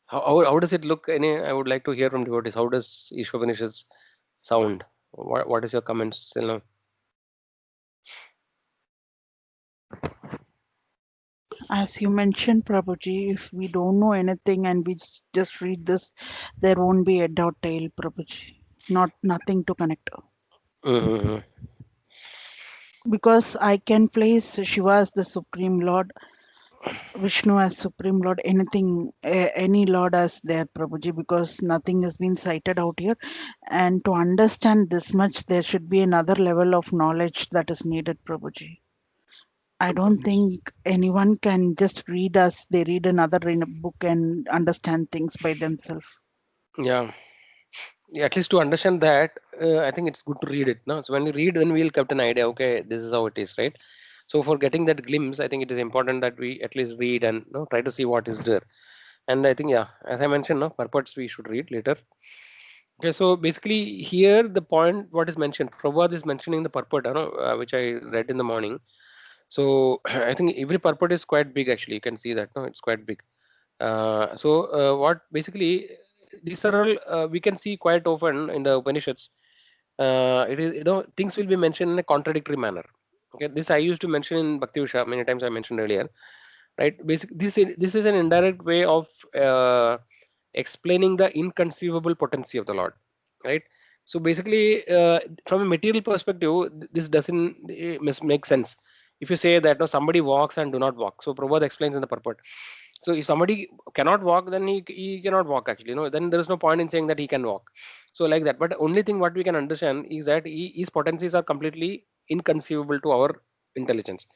How does it look? I would like to hear from devotees. How does Isopanishad's sound? What is your comments till now? As you mentioned, Prabhuji, if we don't know anything and we just read this, there won't be a dot tail, Prabhuji. Nothing to connect. Mm-hmm. Because I can place Shiva as the Supreme Lord, Vishnu as Supreme Lord, anything, any Lord as there, Prabhuji, because nothing has been cited out here. And to understand this much, there should be another level of knowledge that is needed, Prabhuji. I don't think anyone can just read as they read another in a book and understand things by themselves. Yeah. Yeah, at least to understand that, I think it's good to read it. No, so when you read, then we'll get an idea. Okay, this is how it is, right? So for getting that glimpse, I think it is important that we at least read and try to see what is there. And I think, yeah, as I mentioned, no, purports we should read later. Okay, so basically here the point what is mentioned, Prabhupada is mentioning the purport, which I read in the morning. So I think every purport is quite big actually. You can see that, no, it's quite big. What basically these are all we can see quite often in the Upanishads. It is things will be mentioned in a contradictory manner. Okay, this I used to mention in Bhakti Visha many times. I mentioned earlier, right? This is an indirect way of explaining the inconceivable potency of the Lord, right? So basically, from a material perspective, this doesn't make sense. If you say that no, somebody walks and do not walk, so Prabhupada explains in the purport. So if somebody cannot walk, then he cannot walk actually. Then there is no point in saying that he can walk. So like that. But the only thing what we can understand is that his potencies are completely inconceivable to our intelligence,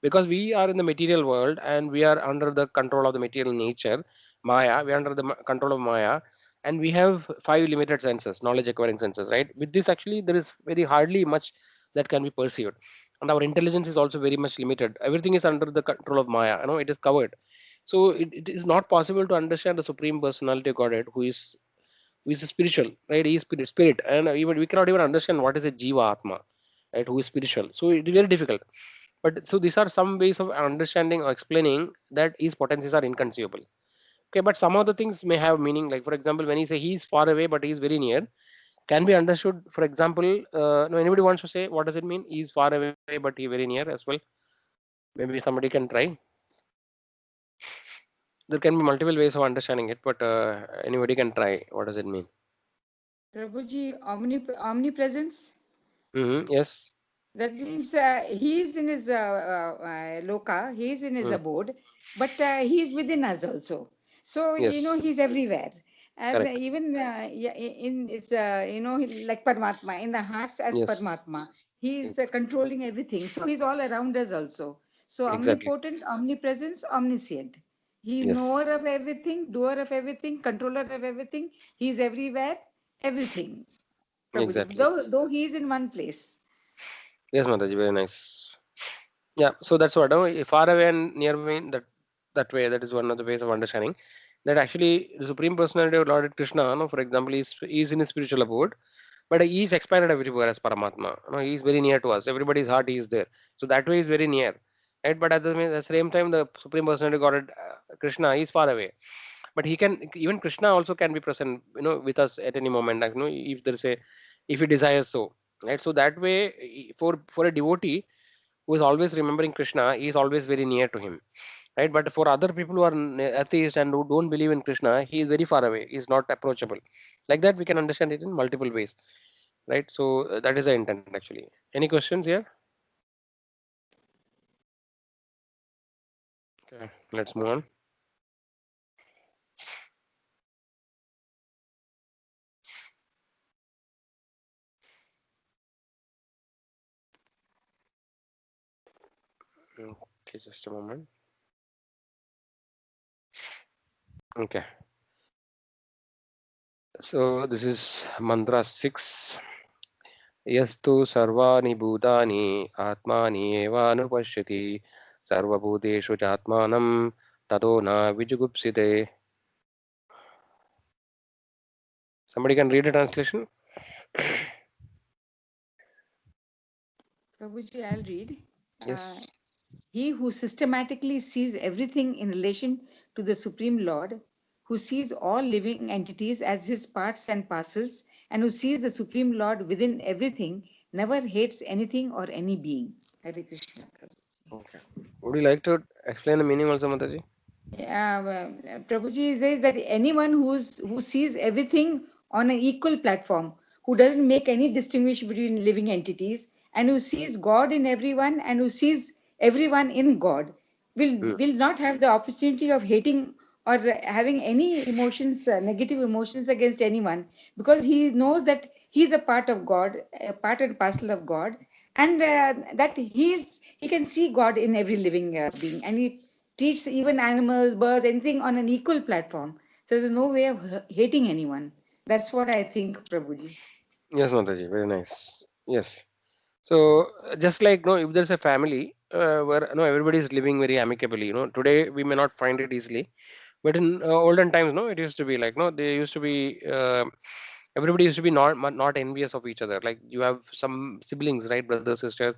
because we are in the material world and we are under the control of the material nature, Maya. We are under the control of Maya, and we have five limited senses, knowledge acquiring senses, right? With this, actually, there is very hardly much that can be perceived. and our intelligence is also very much limited. Everything is under the control of Maya. It is covered. So it is not possible to understand the Supreme Personality of Godhead, who is spiritual, right? He is spirit, and even we cannot even understand what is a Jiva Atma, right? Who is spiritual. So it is very difficult. But so these are some ways of understanding or explaining that his potencies are inconceivable. Okay, but some of the things may have meaning. Like for example, when he say he is far away but he is very near, can be understood. For example, no, anybody wants to say what does it mean? He is far away but he very near as well. Maybe somebody can try. There can be multiple ways of understanding it, but anybody can try. What does it mean? Prabhuji, omnipresence. Yes. That means he is in his loka, he is in his Mm, abode, but he is within us also. So, yes. he's everywhere. And Correct. even yeah, in it's, like Paramatma, in the hearts as Yes. Paramatma, he Mm, is controlling everything. So, he's all around us also. So, exactly. omnipotent, omnipresence, omniscient. He knower Yes. of everything, doer of everything, controller of everything. He's everywhere, everything. Prabhuji, Exactly. though he is in one place. Yes, Mataji. Very nice. Yeah. So that's what. Far away and near me. That way. That is one of the ways of understanding. That actually the Supreme Personality of Lord Krishna, no, for example, is in his spiritual abode, but he is expanded everywhere as Paramatma. He is very near to us. Everybody's heart he is there. So that way is very near. Right? But at the same time, the Supreme Personality of God, Krishna, is far away. But he can, even Krishna also can be present, with us at any moment. Like, if there is if he desires so. Right? So that way, for a devotee who is always remembering Krishna, he is always very near to him, right? But for other people who are atheist and who don't believe in Krishna, he is very far away. He is not approachable. Like that, we can understand it in multiple ways, right? So that is the intent actually. Any questions here? Okay, let's move on. Okay, just a moment. Okay, so this is mantra 6. Yastu sarvani bhutani atmani eva anupashyati sarvabhuteshu chatmanam tado na vijugupsite. Somebody can read a translation? Prabhuji, I'll read. Uh, Yes. he who systematically sees everything in relation to the Supreme Lord, who sees all living entities as his parts and parcels, and who sees the Supreme Lord within everything, never hates anything or any being. Hare Krishna. Okay. Would you like to explain the meaning also, Mataji? Prabhuji says that anyone who sees everything on an equal platform, who doesn't make any distinction between living entities, and who sees God in everyone, and who sees everyone in God, Mm. will not have the opportunity of hating or having any emotions, negative emotions against anyone, because he knows that he's a part of God, a part and parcel of God, and that he can see God in every living being, and he treats even animals, birds, anything on an equal platform. So there's no way of hating anyone. That's what I think, Prabhuji. Yes, Mataji, very nice. Yes. So just like if there's a family where everybody is living very amicably, today we may not find it easily, but in olden times, no, it used to be like they used to be everybody used to be not envious of each other. Like you have some siblings, right, brothers, sisters.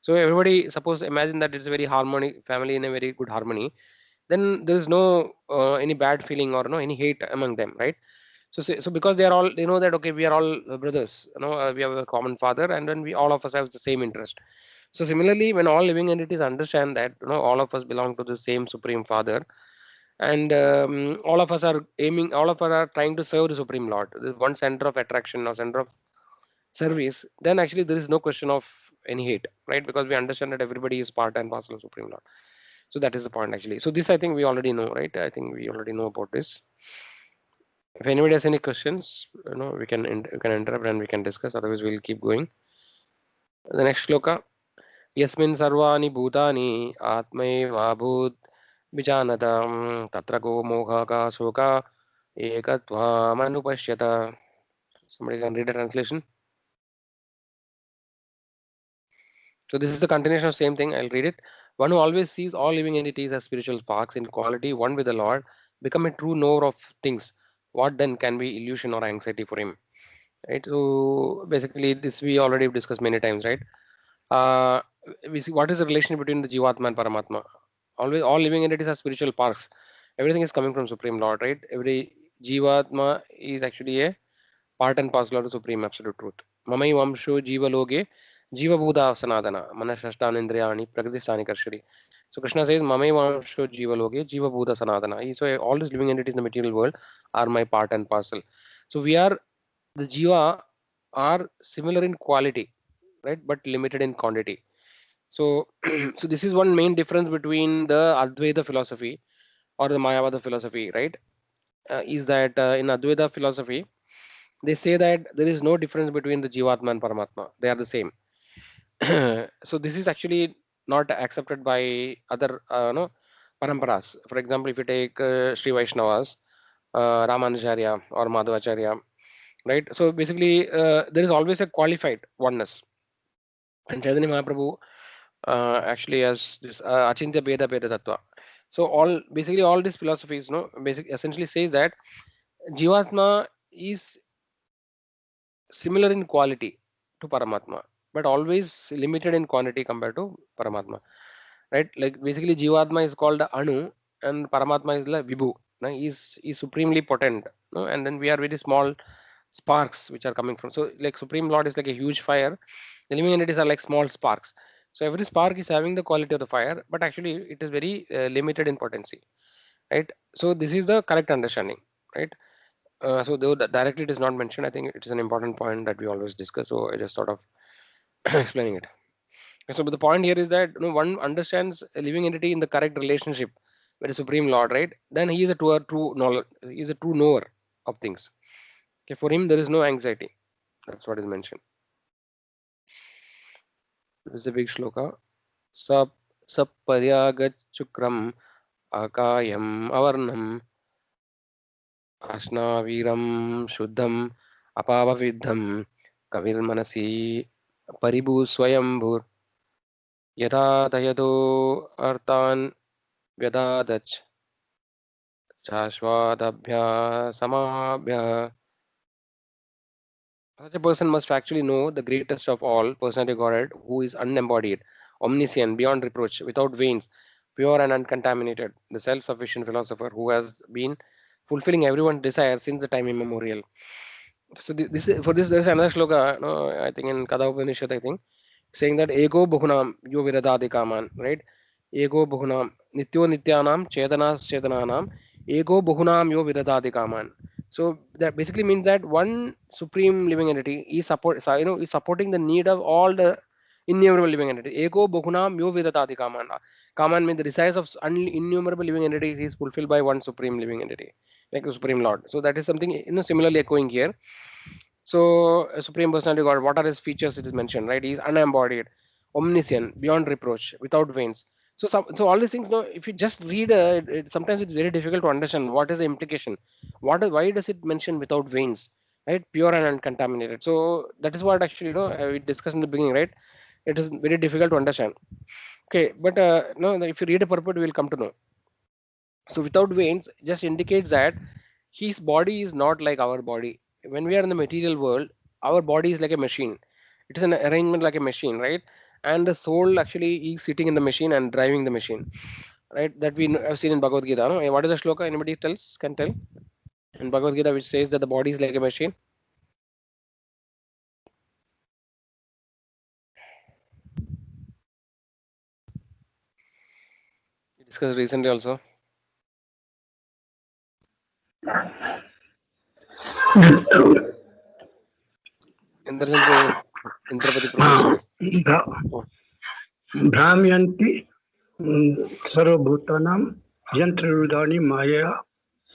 So everybody, suppose imagine that it's a very harmonic family in a very good harmony, then there is no any bad feeling or no any hate among them, right? So because they are all, they know that okay, we are all brothers, we have a common father, and then we all of us have the same interest. So similarly, when all living entities understand that all of us belong to the same supreme father, and all of us are aiming, all of us are trying to serve the supreme lord, the one center of attraction or center of service, then actually there is no question of any hate, right? Because we understand that everybody is part and parcel of supreme lord. So that is the point actually. So this I think we already know, right? I think we already know about this. If anybody has any questions, we can interrupt and we can discuss. Otherwise, we'll keep going. The next shloka. Yasmin sarvani bhutani atmaivabhut vijanata tatra go moha ka soka ekatvam anupashyata. Somebody can read a translation. So this is the continuation of same thing. I'll read it. One who always sees all living entities as spiritual sparks in quality, one with the Lord, become a true knower of things. What then can be illusion or anxiety for him? Right. So basically, this we already discussed many times, right? Uh, we see what is the relation between the Jivatma and Paramatma. Always, all living entities are spiritual sparks. Everything is coming from Supreme Lord, right? Every Jivatma is actually a part and parcel of the Supreme Absolute Truth. Mamai Vamsho Jiva Loge Jiva Buddha Sanadana Manashashtanindriyani Prakristani Karshari. So Krishna says, Mamai Vamsho Jiva Loge Jiva Buddha Sanadana. So all these living entities in the material world are my part and parcel. So we are the Jiva are similar in quality, right? But limited in quantity. So so this is one main difference between the Advaita philosophy or the Mayavada philosophy, right? Is that in Advaita philosophy, they say that there is no difference between the Jivatma and Paramatma. They are the same. So this is actually not accepted by other no paramparas. For example, if you take Sri Vaishnavas, Ramanujacharya or Madhvacharya, right? So basically, there is always a qualified oneness. And Chaitanya Mahaprabhu actually has this Achintya Beda Beda Tattva. So all these philosophies, no, essentially says that Jivatma is similar in quality to Paramatma, but always limited in quantity compared to Paramatma. Right? Like basically, Jivatma is called the Anu, and Paramatma is the Vibhu. No? He's supremely potent. No? And then we are very small sparks which are coming from. So like Supreme Lord is like a huge fire. The living entities are like small sparks. So every spark is having the quality of the fire, but actually it is very limited in potency. Right? So this is the correct understanding. Right? So though that directly it is not mentioned, I think it is an important point that we always discuss. So I just sort of explaining it. So but the point here is that one understands a living entity in the correct relationship with the Supreme Lord, right? Then he is a true knowledge. He is a true knower of things. Okay, for him there is no anxiety. That's what is mentioned. This is a big shloka. Sap Saparyagachukram Akayam Avarnam Ashnaviram Shuddham Apavavidham Kavir Manasi Paribu Swayambhur Yada Dayado Artan Vyadadach Chashwadabhya Samabhya. Such a person must actually know the greatest of all, personality Godhead, who is unembodied, omniscient, beyond reproach, without veins, pure and uncontaminated, the self sufficient philosopher who has been fulfilling everyone's desire since the time immemorial. So, for this, there's another shloka, no, I think in Kada Upanishad, I think, saying that ego bhunam yo viradadi kaman, right? Ego bhunam nityo nityanam chedanas chedananam ego bhunam yo viradadi kaman. So that basically means that one supreme living entity is supporting the need of all the innumerable living entities. Ego bhunam yo viradadi kaman. Kaman means the desires of innumerable living entities is fulfilled by one supreme living entity, like the supreme Lord. So that is something similarly echoing here. So, a Supreme Personality God, what are his features? It is mentioned, right? He is unembodied, omniscient, beyond reproach, without veins. So all these things, no, if you just read, sometimes it's very difficult to understand what is the implication. Why does it mention without veins, right? Pure and uncontaminated. So that is what actually, we discussed in the beginning, right? It is very difficult to understand. Okay, but no, if you read a purport, we will come to know. So without veins just indicates that his body is not like our body. When we are in the material world, our body is like a machine. It is an arrangement like a machine, right? And the soul actually is sitting in the machine and driving the machine, right? That we have seen in Bhagavad Gita. No? What is the shloka? Anybody can tell in Bhagavad Gita, which says that the body is like a machine. We discussed recently also. Indrapati Prabhu, sorry. Oh, भ्राम्यन्ति सर्वभूतानां यन्त्ररूढानि मायया.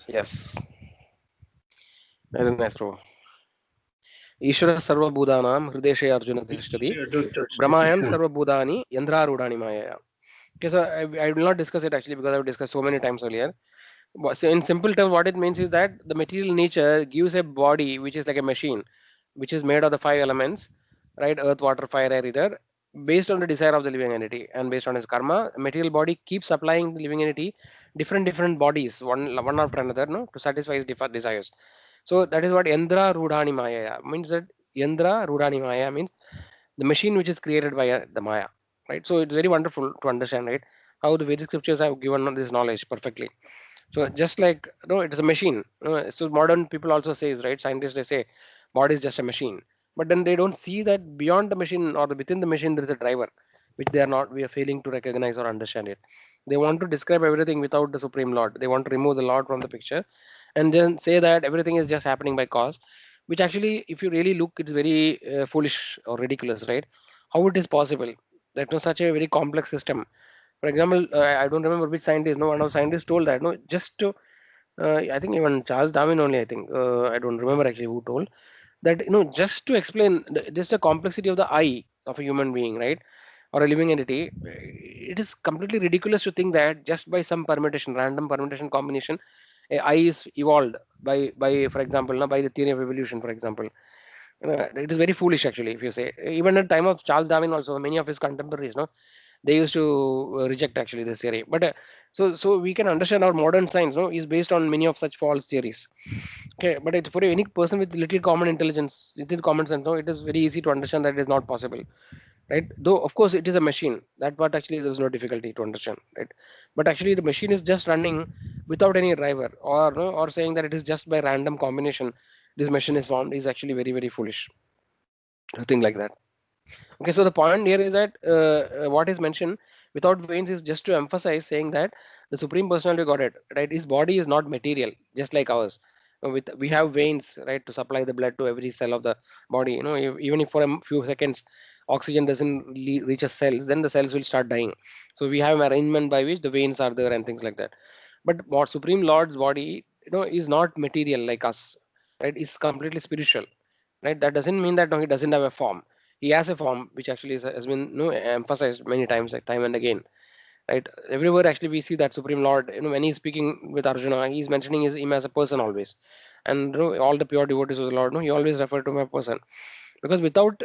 yes. Very nice, Prabhu. Ishvara sarva bhudanam hrideshe arjuna tishtati brahmayan sarva bhudani yandrarudani maya. Okay, so I will not discuss it actually because I've discussed so many times earlier. So in simple terms, what it means is that the material nature gives a body which is like a machine, which is made of the five elements, right? Earth, water, fire, air, ether. based on the desire of the living entity and based on his karma, material body keeps supplying the living entity different bodies, one after another, no, to satisfy his different desires. So that is what Yandra Rudhani Maya means. That Yandra Rudhani Maya means the machine which is created by the Maya, right? So it's very wonderful to understand, right, how the Vedic scriptures have given this knowledge perfectly. So just like, no, it is a machine. So modern people also says, right, scientists, they say body is just a machine, but then they don't see that beyond the machine or within the machine there is a driver, which they are not. We are failing to recognize or understand it. They want to describe everything without the Supreme Lord. They want to remove the Lord from the picture, and then say that everything is just happening by cause, which actually, if you really look, it's very foolish or ridiculous, right? How it is possible that no such a very complex system. For example, I don't remember which scientist. No, one of scientists told that no, just to, I think even Charles Darwin only. I think I don't remember actually who told that. Just to explain just the complexity of the eye of a human being, right, or a living entity. It is completely ridiculous to think that just by some permutation, random permutation combination, a eye is evolved by for example, by the theory of evolution, for example. It is very foolish actually, if you say. Even at the time of Charles Darwin, also many of his contemporaries, no, they used to reject actually this theory. But so we can understand our modern science, no, is based on many of such false theories. Okay, but it, for a unique person with little common intelligence, little common sense, no, it is very easy to understand that it is not possible, right? Though of course it is a machine, that part actually there is no difficulty to understand, right? But actually the machine is just running without any driver, or no, or saying that it is just by random combination this machine is formed, is actually very foolish to think like that. Okay, so the point here is that what is mentioned without veins is just to emphasize, saying that the Supreme Personality got it right. His body is not material, just like ours. With we have veins, right, to supply the blood to every cell of the body. Even if for a few seconds oxygen doesn't reach a cells, then the cells will start dying. So we have an arrangement by which the veins are there and things like that. But what Supreme Lord's body, is not material like us, right? It's completely spiritual, right? That doesn't mean that no, he doesn't have a form. He has a form which actually has been emphasized many times, like time and again, right? Everywhere actually we see that Supreme Lord, when he's speaking with Arjuna, he's mentioning him as a person always. And all the pure devotees of the Lord, no, he always referred to him as a person. Because without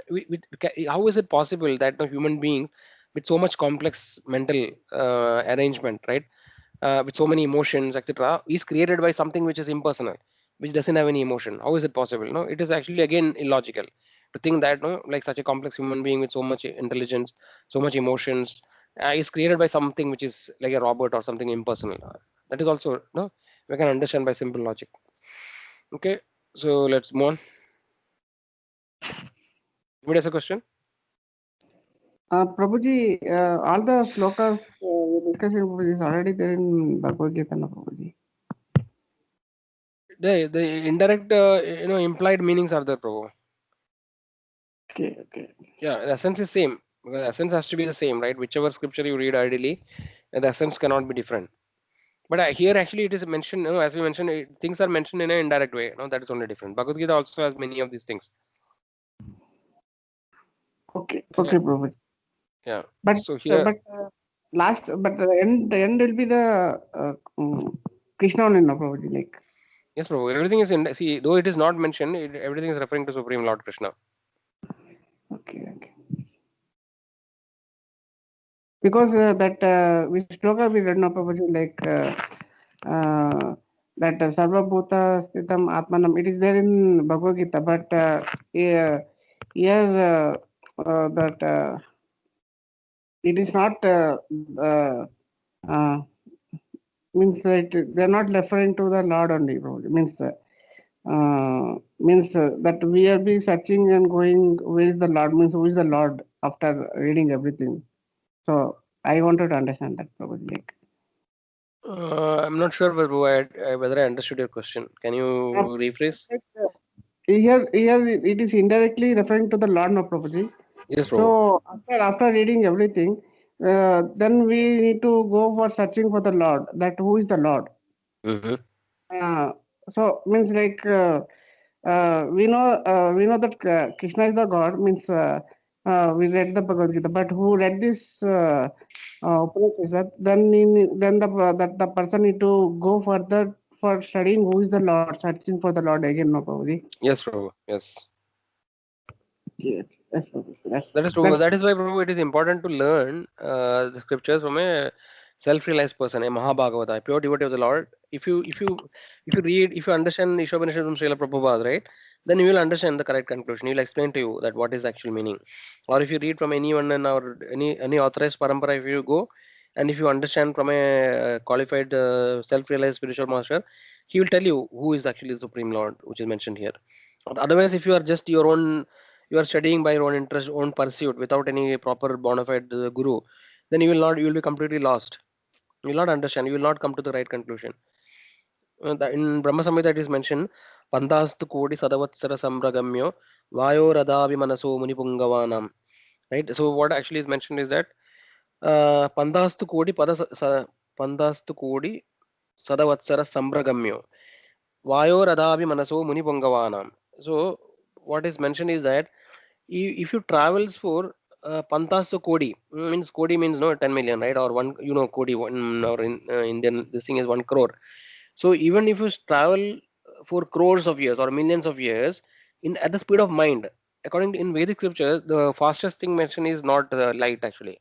how is it possible that a human being with so much complex mental arrangement, right, with so many emotions, etc., is created by something which is impersonal, which doesn't have any emotion? How is it possible? No, it is actually again illogical to think that no, like such a complex human being with so much intelligence, so much emotions, is created by something which is like a robot or something impersonal. That is also no, we can understand by simple logic. Okay, so let's move on. Anybody has a question? Prabhuji, all the slokas we discussed in Prabhuji is already there in Bhagavad Gita, na Prabhuji. The indirect implied meanings are there, Prabhu. Okay. Yeah, the essence is same, because essence has to be the same, right? Whichever scripture you read ideally, the essence cannot be different. But here actually it is mentioned, as we mentioned, things are mentioned in an indirect way. That is only different. Bhagavad Gita also has many of these things. Okay, Prabhuji. Yeah. But So here, the end will be the Krishna only, na Prabhuji, like. yes, Prabhu, everything is in. See, though it is not mentioned, everything is referring to Supreme Lord Krishna. Okay. Because which shloka we read, na Prabhuji, like that Sarva Bhuta Sthitam Atmanam. It is there in Bhagavad Gita, but here that it is not uh, means that they are not referring to the Lord only. Prabhuji. Means that we are be searching and going, where is the Lord, means who is the Lord, after reading everything. So I wanted to understand that, probably. Like, I'm not sure whether I understood your question. Can you rephrase? here it is indirectly referring to the Lord, no, Prabhuji. Yes, Prabhu. So after reading everything, then we need to go for searching for the Lord, that who is the Lord. Mm-hmm. So means like we know that Krishna is the God, means we read the Bhagavad Gita, but who read this Upanishad, then that the person need to go further for studying who is the Lord, searching for the Lord again, no, Prabhuji. Yes, Prabhu. Yes. Yes. That is true. That is why, Prabhu, it is important to learn the scriptures from a self-realized person, a Mahabhagavata, a pure devotee of the Lord. If you read, if you understand Isopanishad from Srila Prabhupada, right, then you will understand the correct conclusion. He will explain to you that what is the actual meaning. Or if you read from anyone in our any authorized parampara, if you go and if you understand from a qualified self-realized spiritual master, he will tell you who is actually the Supreme Lord, which is mentioned here. Otherwise, if you are just your own, you are studying by your own interest, own pursuit, without any proper bona fide guru, then you will be completely lost. You will not understand. You will not come to the right conclusion. In Brahma Samhita it is mentioned, Pandastu Kodi Sadavatsara Sambragamyo Vayo Radavi Manaso Munipungavanam. Right. So what actually is mentioned is that Pandastu Kodi Pandastu Kodi Sadavatsara Sambragamyo Vayo Radavi Manaso Munipungavanam. So what is mentioned is that if you travels for Pantasu Kodi, means Kodi means no 10 million, right? Or one, Kodi, one, or in Indian, this thing is 1 crore. So even if you travel for crores of years or millions of years in at the speed of mind, according to in Vedic scripture, the fastest thing mentioned is not light actually.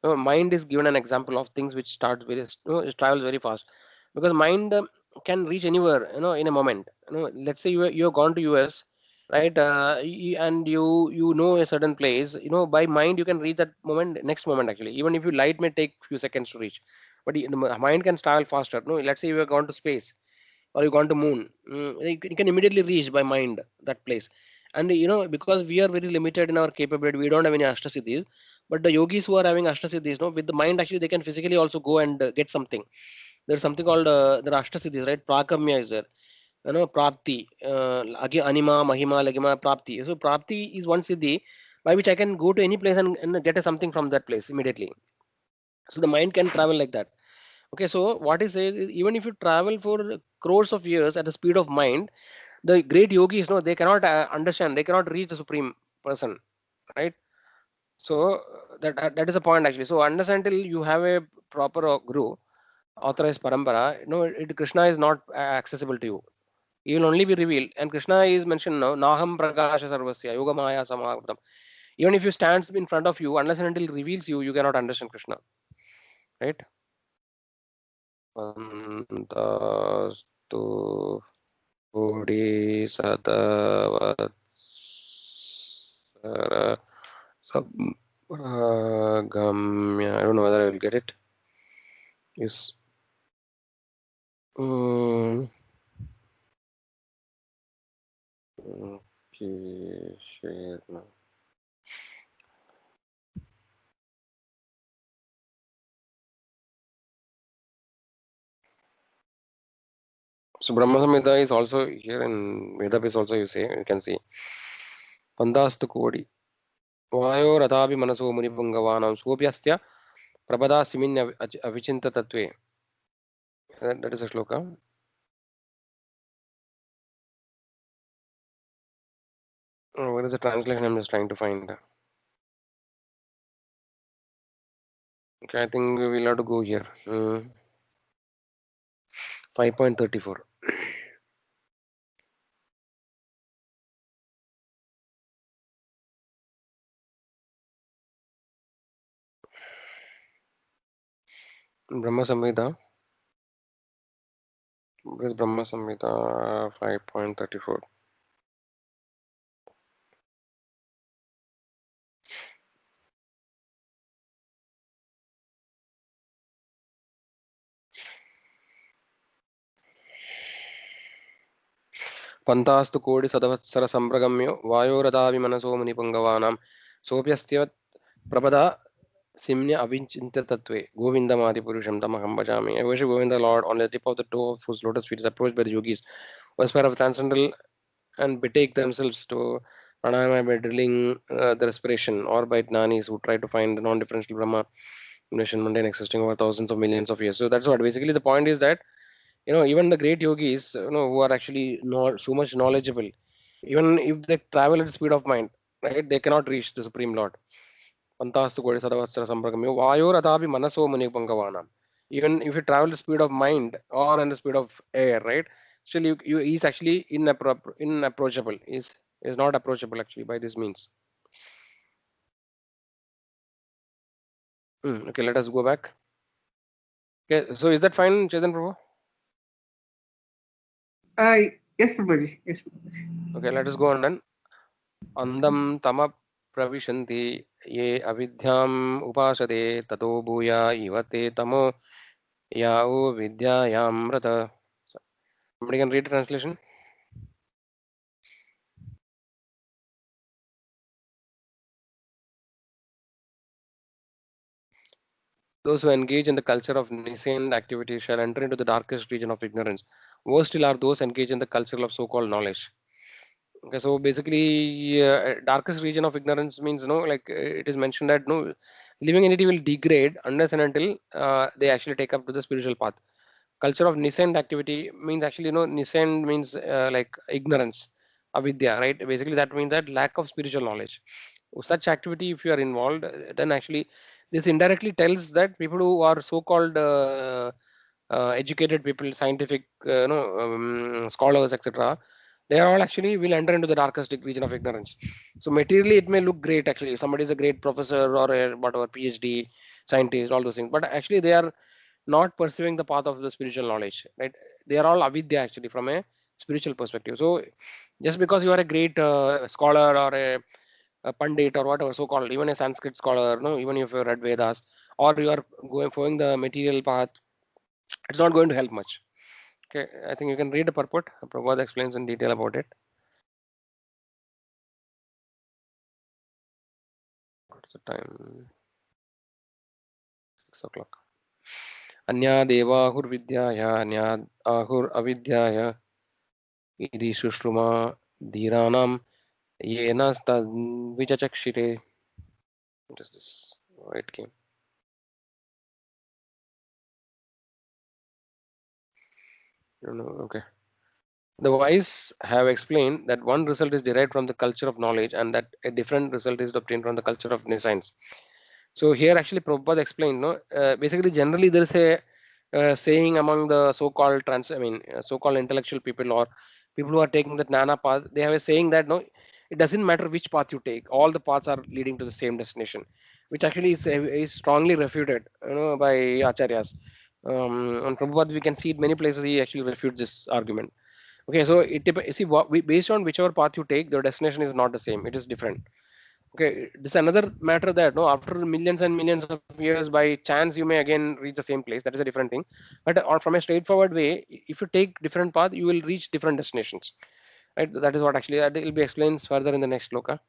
Mind is given an example of things which starts very, it travels very fast, because mind can reach anywhere, in a moment. Let's say you have gone to US, right? And you know a certain place, by mind you can reach that moment next moment actually. Even if you light may take few seconds to reach, but the mind can travel faster. No, let's say you have gone to space or you gone to moon, you can immediately reach by mind that place. And because we are very limited in our capability, we don't have any ashtasiddhis, but the yogis who are having ashtasiddhis, no, with the mind actually they can physically also go and get something. There's something called the ashtasiddhis, right? Prakamya is there, prapti, anima, mahima, lagima, prapti. So prapti is one siddhi by which I can go to any place and get something from that place immediately. So the mind can travel like that. Okay, so what is says is, even if you travel for crores of years at the speed of mind, the great yogis, no, they cannot understand, they cannot reach the supreme person, right? So that is the point actually. So understand, till you have a proper guru, authorized parampara, Krishna is not accessible to you. He will only be revealed, and Krishna is mentioned now. Naham prakasha sarvasya yoga maya samavritam. Even if you stands in front of you, unless and until he reveals you, you cannot understand Krishna, right? Pantastu Kodi Sadavatsara Gamya. I don't know whether I will get it. Is okay, share now. So Brahma Samhita is also here, in Vedap is also, you can see Pandastu Kodi Vayo Radhabi Manaso Munipungavanam Swopyastya Prabhada Siminya Avichinta Tatve. That is a shloka. What is the translation? I'm just trying to find. Okay, I think we will have to go here. 5.34. Brahma Samhita. What is Brahma Samhita 5.34? Pantastu Kodi Sadavatsara Sambragamyo Vayoradavi Manaso Munipangavaanam Sopyastya Prabhada Simnya Avinchinta Tatve Govindamadi Purusham Tamaham Bhajami. I worship Govinda Lord on the tip of the toe of whose lotus feet is approached by the yogis who aspire of transcendental and betake themselves to pranayama by drilling the respiration, or by jnanis who try to find the non-differential Brahma nation mundane existing over thousands of millions of years. So that's what basically the point is, that even the great yogis, who are actually not so much knowledgeable, even if they travel at the speed of mind, right, they cannot reach the Supreme Lord. Pantastu Kodi Sadavatsara Sambragamyo Vayor Adabi Manaso Munipangavana. Even if you travel the speed of mind or in the speed of air, right? Still, you is actually inapproachable. Is not approachable actually by this means. Okay, let us go back. Okay, so is that fine, Chetan Prabhu? Yes, Prabhuji. Yes, Prabhuji. Okay, let us go on then. Andam tama pravishanti ye avidyam upasade tato bhuya ivate tamo yao vidyayam rata. Somebody can read the translation. Those who engage in the culture of nascent activity shall enter into the darkest region of ignorance. Worse still are those engaged in the culture of so-called knowledge. Okay, so basically, darkest region of ignorance means like it is mentioned that living entity will degrade unless and until they actually take up to the spiritual path. Culture of nascent activity means actually nascent means like ignorance, avidya, right? Basically, that means that lack of spiritual knowledge. Such activity, if you are involved, then actually this indirectly tells that people who are so-called educated people, scientific, scholars, etc., they are all actually will enter into the darkest region of ignorance. So materially, it may look great actually. If somebody is a great professor or a whatever PhD scientist, all those things, but actually they are not pursuing the path of the spiritual knowledge, right? They are all avidya actually from a spiritual perspective. So just because you are a great scholar or a pandit or whatever so called, even a Sanskrit scholar, no, even if you read Vedas or you are going following the material path, it's not going to help much. Okay, I think you can read the purport. Prabhupada explains in detail about it. What's the time? 6 o'clock. Anya devahuर्विद्याय अन्या ahuर्अविद्याय इति सुश्रुमा धीराणां येन तद्विचक्षिरे. What is this? Why it came? I don't know. Okay. The wise have explained that one result is derived from the culture of knowledge and that a different result is obtained from the culture of nescience. So here actually Prabhupada explained, no, basically generally there is a saying among the so-called so-called intellectual people or people who are taking the Jnana path, they have a saying that no, it doesn't matter which path you take, all the paths are leading to the same destination, which actually is strongly refuted, by Acharyas. On Prabhupada, we can see it many places. He actually refutes this argument. Okay, so see what based on whichever path you take, the destination is not the same. It is different. Okay, this is another matter that no, after millions and millions of years, by chance you may again reach the same place. That is a different thing. But from a straightforward way, if you take different path, you will reach different destinations. Right? That is what actually that will be explained further in the next sloka.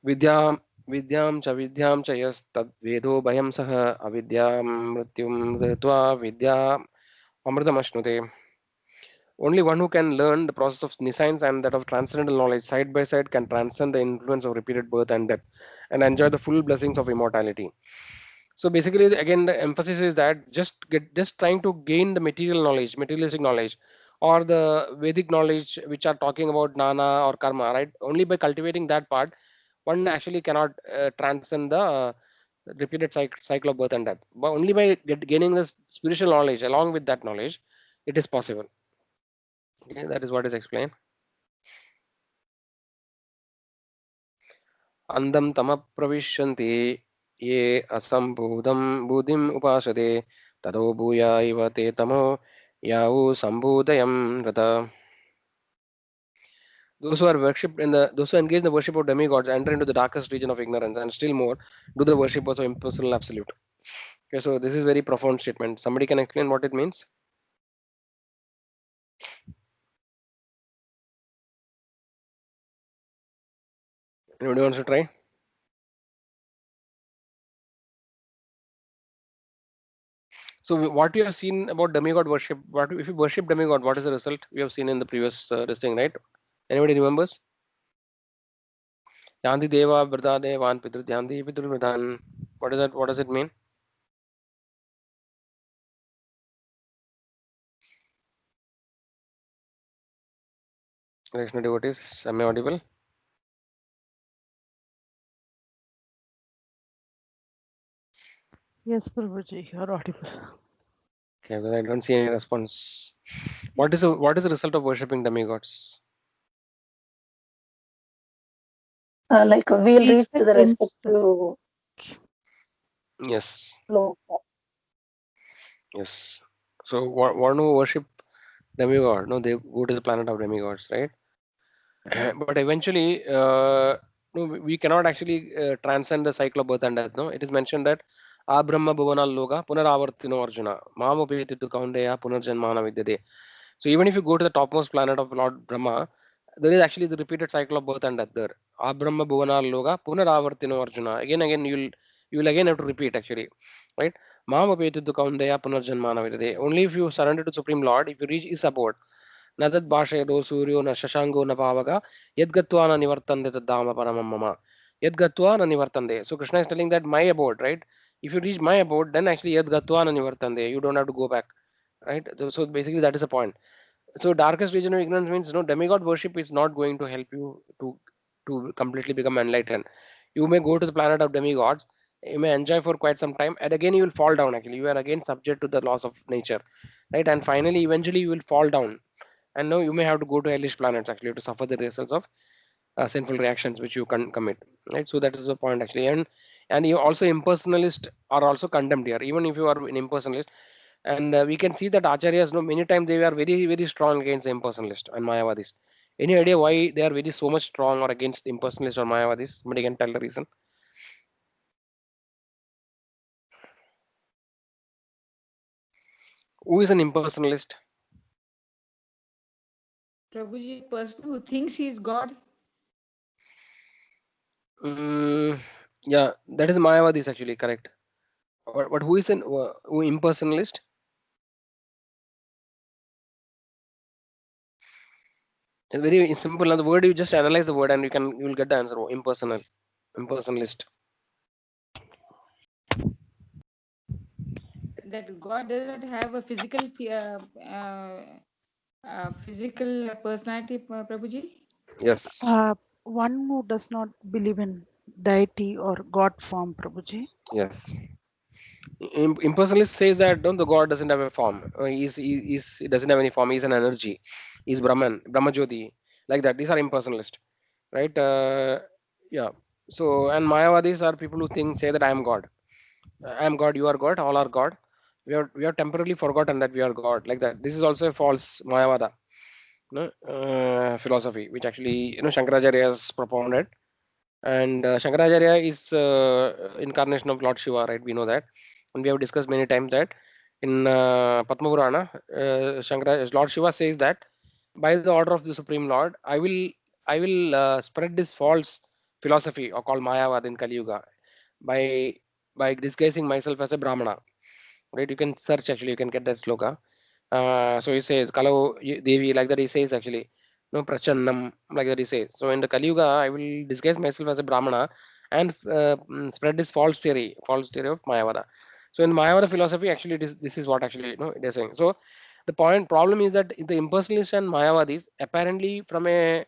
Vidyam vidyam cha vidyam cha yas tad vedo bhayam saha avidyam mrityum dhritva vidya amritam. Only one who can learn the process of nescience and that of transcendental knowledge side by side can transcend the influence of repeated birth and death and enjoy the full blessings of immortality. So basically, again, the emphasis is that just trying to gain the material knowledge, materialistic knowledge, or the Vedic knowledge, which are talking about jnana or karma, right? Only by cultivating that part, one actually cannot transcend the repeated cycle of birth and death. But only by gaining the spiritual knowledge along with that knowledge, it is possible. Okay, that is what is explained. Andam tama pravishanti ye asambudam buddhim upasade tado bhuya iva te tamo yau sambudayam rata. Those who are worshipped those who engage in the worship of demigods enter into the darkest region of ignorance and still more do the worship of impersonal absolute. Okay, so this is very profound statement. Somebody can explain what it means? Anybody wants to try? So what you have seen about demigod worship, what if you worship demigod, what is the result we have seen in the previous this thing, right? Anybody remembers? Yandi Deva Vrda Devan Pitur Yandi Pitur Vrdhan. What is that? What does it mean? Krishna devotees, am I audible? Yes, Prabhuji, you are audible. Okay, well, I don't see any response. What is the result of worshipping demigods? Like we'll reach to Nature the brings the respective Yes, flow. yes. So one who worship demigod, no, they go to the planet of demigods, right? But eventually, no, we cannot actually transcend the cycle of birth and death. No, it is mentioned that Abrahma Bhuvanal Loga Punaravartino Arjuna Mamupetitu Kaundeya Punarjanmana Vidyade. So even if you go to the topmost planet of Lord Brahma, there is actually the repeated cycle of birth and death there. Abrahma Bhuvanal Loga Punaravartino Arjuna. Again, you will again have to repeat actually, right? Mamupetitu Kaundeya Punarjanmana Vidyade. Only if you surrender to Supreme Lord, if you reach his abode, न तद्भाषयदो सूर्यो न शशाङ्को न पावक यद्गत्वा न निवर्तन्ते तद्धाम परमं मम यद्गत्वा न निवर्तन्ते. So Krishna is telling that my abode, right? If you reach my abode, then actually yadgatva na nivartande, you don't have to go back, right? So basically that is the point. So darkest region of ignorance means no, demigod worship is not going to help you to completely become enlightened. You may go to the planet of demigods, you may enjoy for quite some time, and again you will fall down. Actually, you are again subject to the laws of nature, right? And finally, eventually, you will fall down, and now you may have to go to hellish planets actually to suffer the results of sinful reactions which you can commit, right? So that is the point actually. And you also impersonalists are also condemned here, even if you are an impersonalist. And we can see that acharyas, no, many times they are very strong against the impersonalist and mayavadis. Any idea why they are very so much strong or against impersonalist or mayavadis? Somebody can tell the reason. Who is an impersonalist? Prabhuji, a person who thinks he is God. mm, yeah, that is mayavadis actually, correct. But who is an who impersonalist? It's very simple. And the word, you just analyze the word and you will get the answer. Impersonal, impersonalist. That God does not have a physical personality, Prabhuji. Yes, one who does not believe in deity or God form, Prabhuji. yes. Impersonalist says that don't the God doesn't have a form. He doesn't have any form. He's an energy. He's Brahman, Brahmajyoti, like that. These are impersonalist, right? Yeah. So and Mayavadis are people who think say that I am God. I am God. You are God. All are God. We are temporarily forgotten that we are God. Like that. This is also a false Mayavada, no, philosophy, which actually Shankaracharya has propounded. And Shankaracharya is incarnation of Lord Shiva, right? We know that, and we have discussed many times that in Padma Purana, Lord Shiva says that by the order of the Supreme Lord, I will spread this false philosophy or called Mayavad in Kali Yuga by disguising myself as a Brahmana, right? You can search actually, you can get that sloka. So he says, Kalau Devi, like that he says actually, no Prachannam, like that he says. So in the Kali Yuga, I will disguise myself as a Brahmana and spread this false theory of Mayavada. So in Mayavada philosophy, actually, this is what actually it is saying. So the problem is that the impersonalists and Mayavadis, apparently from a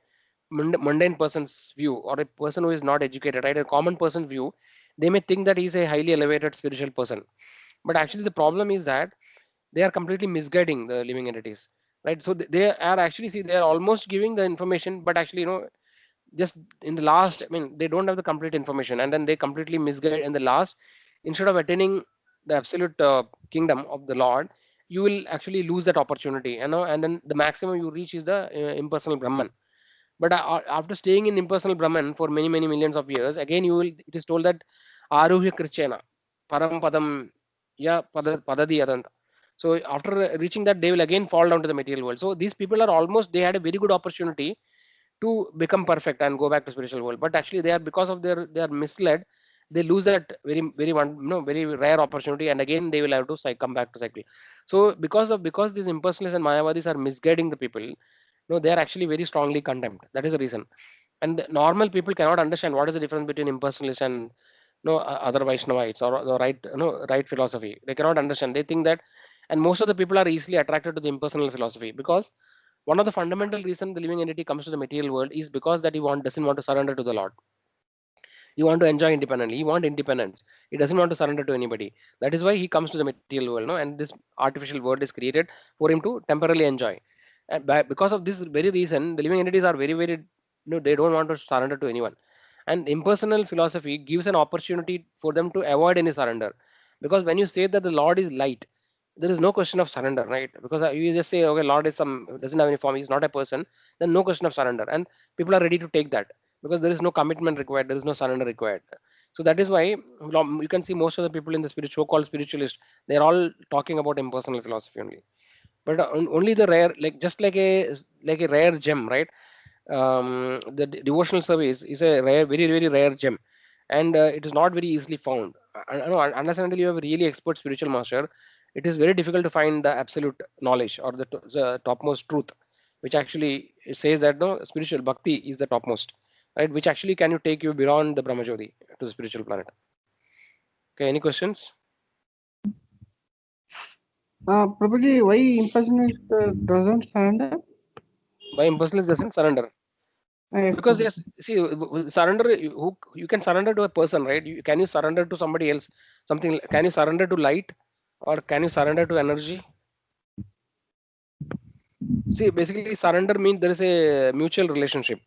mundane person's view or a person who is not educated, right, a common person's view, they may think that he's a highly elevated spiritual person. But actually, the problem is that they are completely misguiding the living entities, right? So they are actually, see, they are almost giving the information, but actually just in the last, I mean, they don't have the complete information, and then they completely misguide in the last. Instead of attaining the absolute kingdom of the Lord, you will actually lose that opportunity, and then the maximum you reach is the impersonal Brahman. But after staying in impersonal Brahman for many millions of years, again you will, it is told that Aruhya Krichena Param Padam Ya Padadi Adanta. So after reaching that, they will again fall down to the material world. So these people are almost, they had a very good opportunity to become perfect and go back to spiritual world. But actually they are, because of they are misled, they lose that very one, very rare opportunity, and again they will have to come back to cycle. So because these impersonalists and Mayavadis are misguiding the people, no, they are actually very strongly condemned. That is the reason. And normal people cannot understand what is the difference between impersonalists and other Vaishnavites or the right philosophy. They cannot understand. They think that, and most of the people are easily attracted to the impersonal philosophy because one of the fundamental reason the living entity comes to the material world is because that doesn't want to surrender to the Lord. He want to enjoy independently. He want independence. He doesn't want to surrender to anybody. That is why he comes to the material world, no? And this artificial world is created for him to temporarily enjoy. And because of this very reason, the living entities are very, they don't want to surrender to anyone. And impersonal philosophy gives an opportunity for them to avoid any surrender, because when you say that the Lord is light, there is no question of surrender, right? Because you just say, okay, Lord is some, doesn't have any form, he's not a person, then no question of surrender, and people are ready to take that because there is no commitment required, there is no surrender required. So that is why you can see most of the people in the spirit, so-called spiritualist, they are all talking about impersonal philosophy only. But only the rare, like just like a rare gem, right? The devotional service is a rare, very very rare gem, and it is not very easily found. No, unless and until you have a really expert spiritual master, it is very difficult to find the absolute knowledge or the topmost truth, which actually says that no, spiritual bhakti is the topmost, right? Which actually can you take you beyond the Brahmajyoti to the spiritual planet. Okay, any questions? Prabhuji, why impersonalist doesn't surrender? Why impersonalist doesn't surrender? Yes, Because Prabhuji. yes, see, surrender, you can surrender to a person, right? Can you surrender to somebody else? Something, can you surrender to light, or can you surrender to energy? See, basically, surrender means there is a mutual relationship.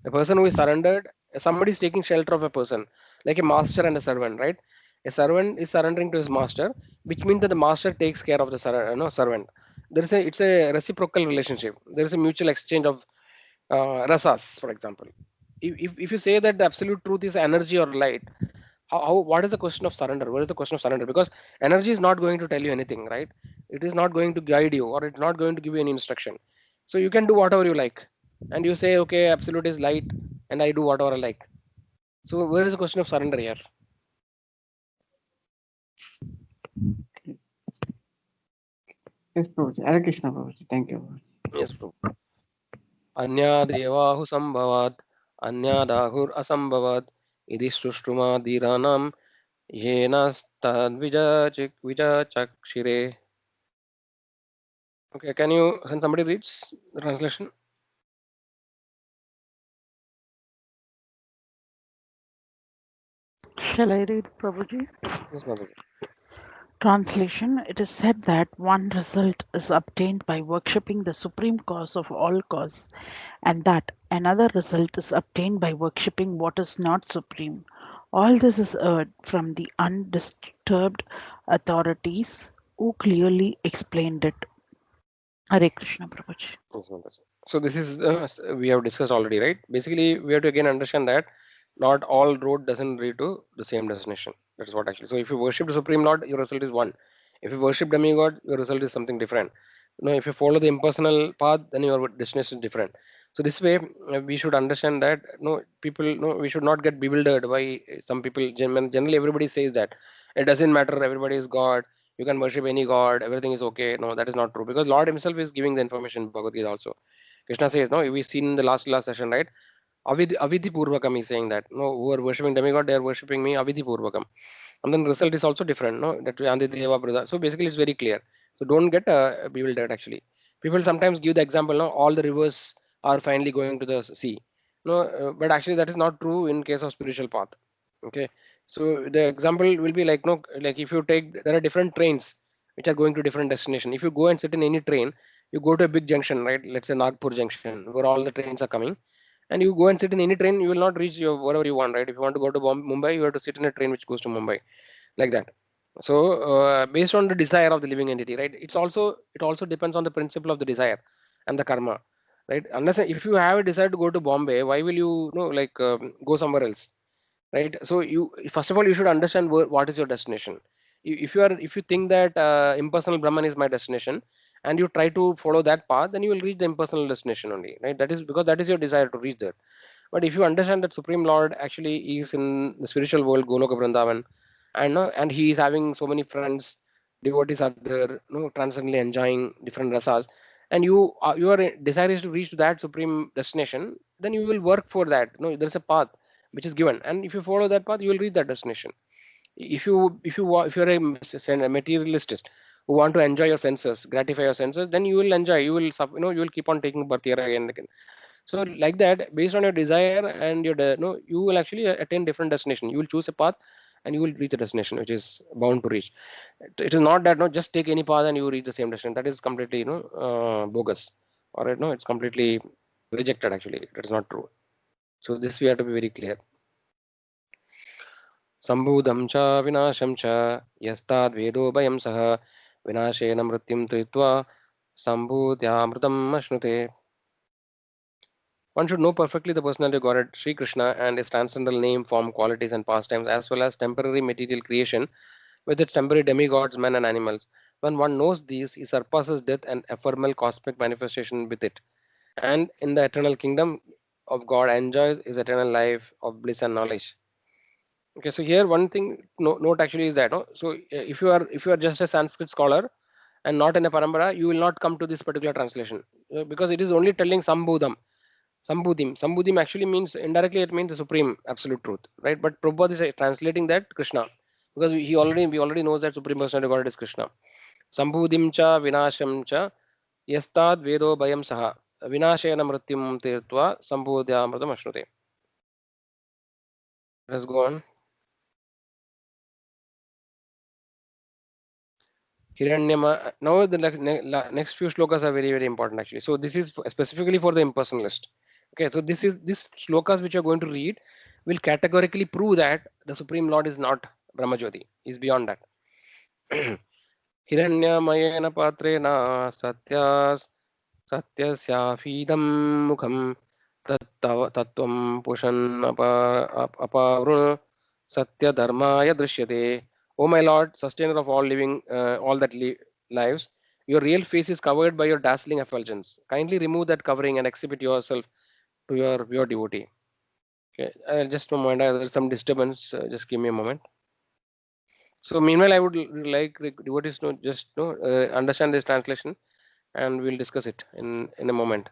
A person who is surrendered, somebody is taking shelter of a person, like a master and a servant, right? A servant is surrendering to his master, which means that the master takes care of the servant. There is a, it's a reciprocal relationship. There is a mutual exchange of rasas, for example. If you say that the absolute truth is energy or light, what is the question of surrender? What is the question of surrender? Because energy is not going to tell you anything, right? It is not going to guide you, or it's not going to give you any instruction. So you can do whatever you like, and you say, okay, absolute is light, and I do whatever I like. So where is the question of surrender here? Yes, Prabhuji. Hare Krishna, Prabhuji. Thank you, Prabhuji. Yes, bro. Anya devahu sambhavat, anya dahur asambhavat, idhi sushtuma dhiranam, yenas tadvijachakshire. Okay, can somebody reads the translation? Shall I read, Prabhuji? Yes, Mataji. Translation: It is said that one result is obtained by worshipping the supreme cause of all cause, and that another result is obtained by worshipping what is not supreme. All this is heard from the undisturbed authorities who clearly explained it. Hare Krishna, Prabhuji. Yes, Mataji. So this is we have discussed already, right? Basically, we have to again understand that not all road doesn't lead to the same destination. That's what actually. So if you worship the Supreme Lord, your result is one. If you worship demigod, your result is something different. If you follow the impersonal path, then your destination is different. So this way, we should understand that no people, no, we should not get bewildered by some people. Generally, everybody says that it doesn't matter. Everybody is God. You can worship any god. Everything is okay. No, that is not true, because Lord Himself is giving the information in Bhagavad Gita also. Krishna says, no, we've seen in the last session, right? Avidhi Purvakam is saying that no, who are worshipping demigod, they are worshipping me Avidhi Purvakam. And then result is also different, no? That Andi Deva Brother. So basically, it's very clear. So don't get bewildered. Actually, people sometimes give the example, no, all the rivers are finally going to the sea. No, but actually that is not true in case of spiritual path. Okay, so the example will be like no, like if you take, there are different trains which are going to different destination. If you go and sit in any train, you go to a big junction, right? Let's say Nagpur junction, where all the trains are coming, and you go and sit in any train, you will not reach your whatever you want, right? If you want to go to Mumbai, you have to sit in a train which goes to Mumbai, like that. So based on the desire of the living entity, right? It also depends on the principle of the desire and the karma, right? Unless if you have a desire to go to Bombay, why will you, like go somewhere else, right? So you, first of all, you should understand what is your destination. If you think that impersonal Brahman is my destination, and you try to follow that path, then you will reach the impersonal destination only, right? That is because that is your desire to reach there. But if you understand that Supreme Lord actually is in the spiritual world, Goloka Vrindavan, and he is having so many friends, devotees are there, transcendently enjoying different rasas, and your desire is to reach to that supreme destination, then you will work for that. There is a path which is given, and if you follow that path, you will reach that destination. If you're a materialist who want to enjoy your senses, gratify your senses, then you will enjoy. You will keep on taking birth here again and again. So like that, based on your desire and you will actually attain different destination. You will choose a path, and you will reach a destination which is bound to reach. It is not that no, just take any path and you reach the same destination. That is completely bogus. All right, no, it's completely rejected. Actually, that is not true. So this we have to be very clear. Sambhudam cha vinasham cha yastad vedo bayam saha vinashena mrityum tritva sambhudyamritam ashnute. One should know perfectly the personality of God, Sri Krishna, and his transcendental name, form, qualities, and pastimes, as well as temporary material creation with its temporary demigods, men, and animals. When one knows these, he surpasses death and ephemeral cosmic manifestation with it. And in the eternal kingdom of God, enjoys his eternal life of bliss and knowledge. Okay, so here one thing note actually is that, no? So if you are just a Sanskrit scholar and not in a parampara, you will not come to this particular translation because it is only telling Sambhudam. Sambhudim actually means indirectly it means the supreme absolute truth, right? But Prabhupada is translating that Krishna because we already knows that supreme personality of God is Krishna. Sambhudim cha vinasham cha yastad vedo bayam saha vinashena mrityum tirtva sambhudhyamritam ashnute. Let's go on. Hiranyama. Now the next few shlokas are very important actually. So this is specifically for the impersonalist. Okay, so this shlokas which you are going to read will categorically prove that the Supreme Lord is not Brahmajyoti. Is beyond that. हिरण्यमयेन पात्रेण सत्यास् सत्यस्याफीदं मुखं तत्तव तत्त्वं पुषन् अपावृणु सत्यधर्माय दृश्यते. O my Lord, sustainer of all living, all that lives, your real face is covered by your dazzling effulgence. Kindly remove that covering and exhibit yourself to your pure devotee. Okay, just a moment. There's some disturbance. Just give me a moment. So meanwhile, I would like the devotees to just understand this translation, and we'll discuss it in a moment.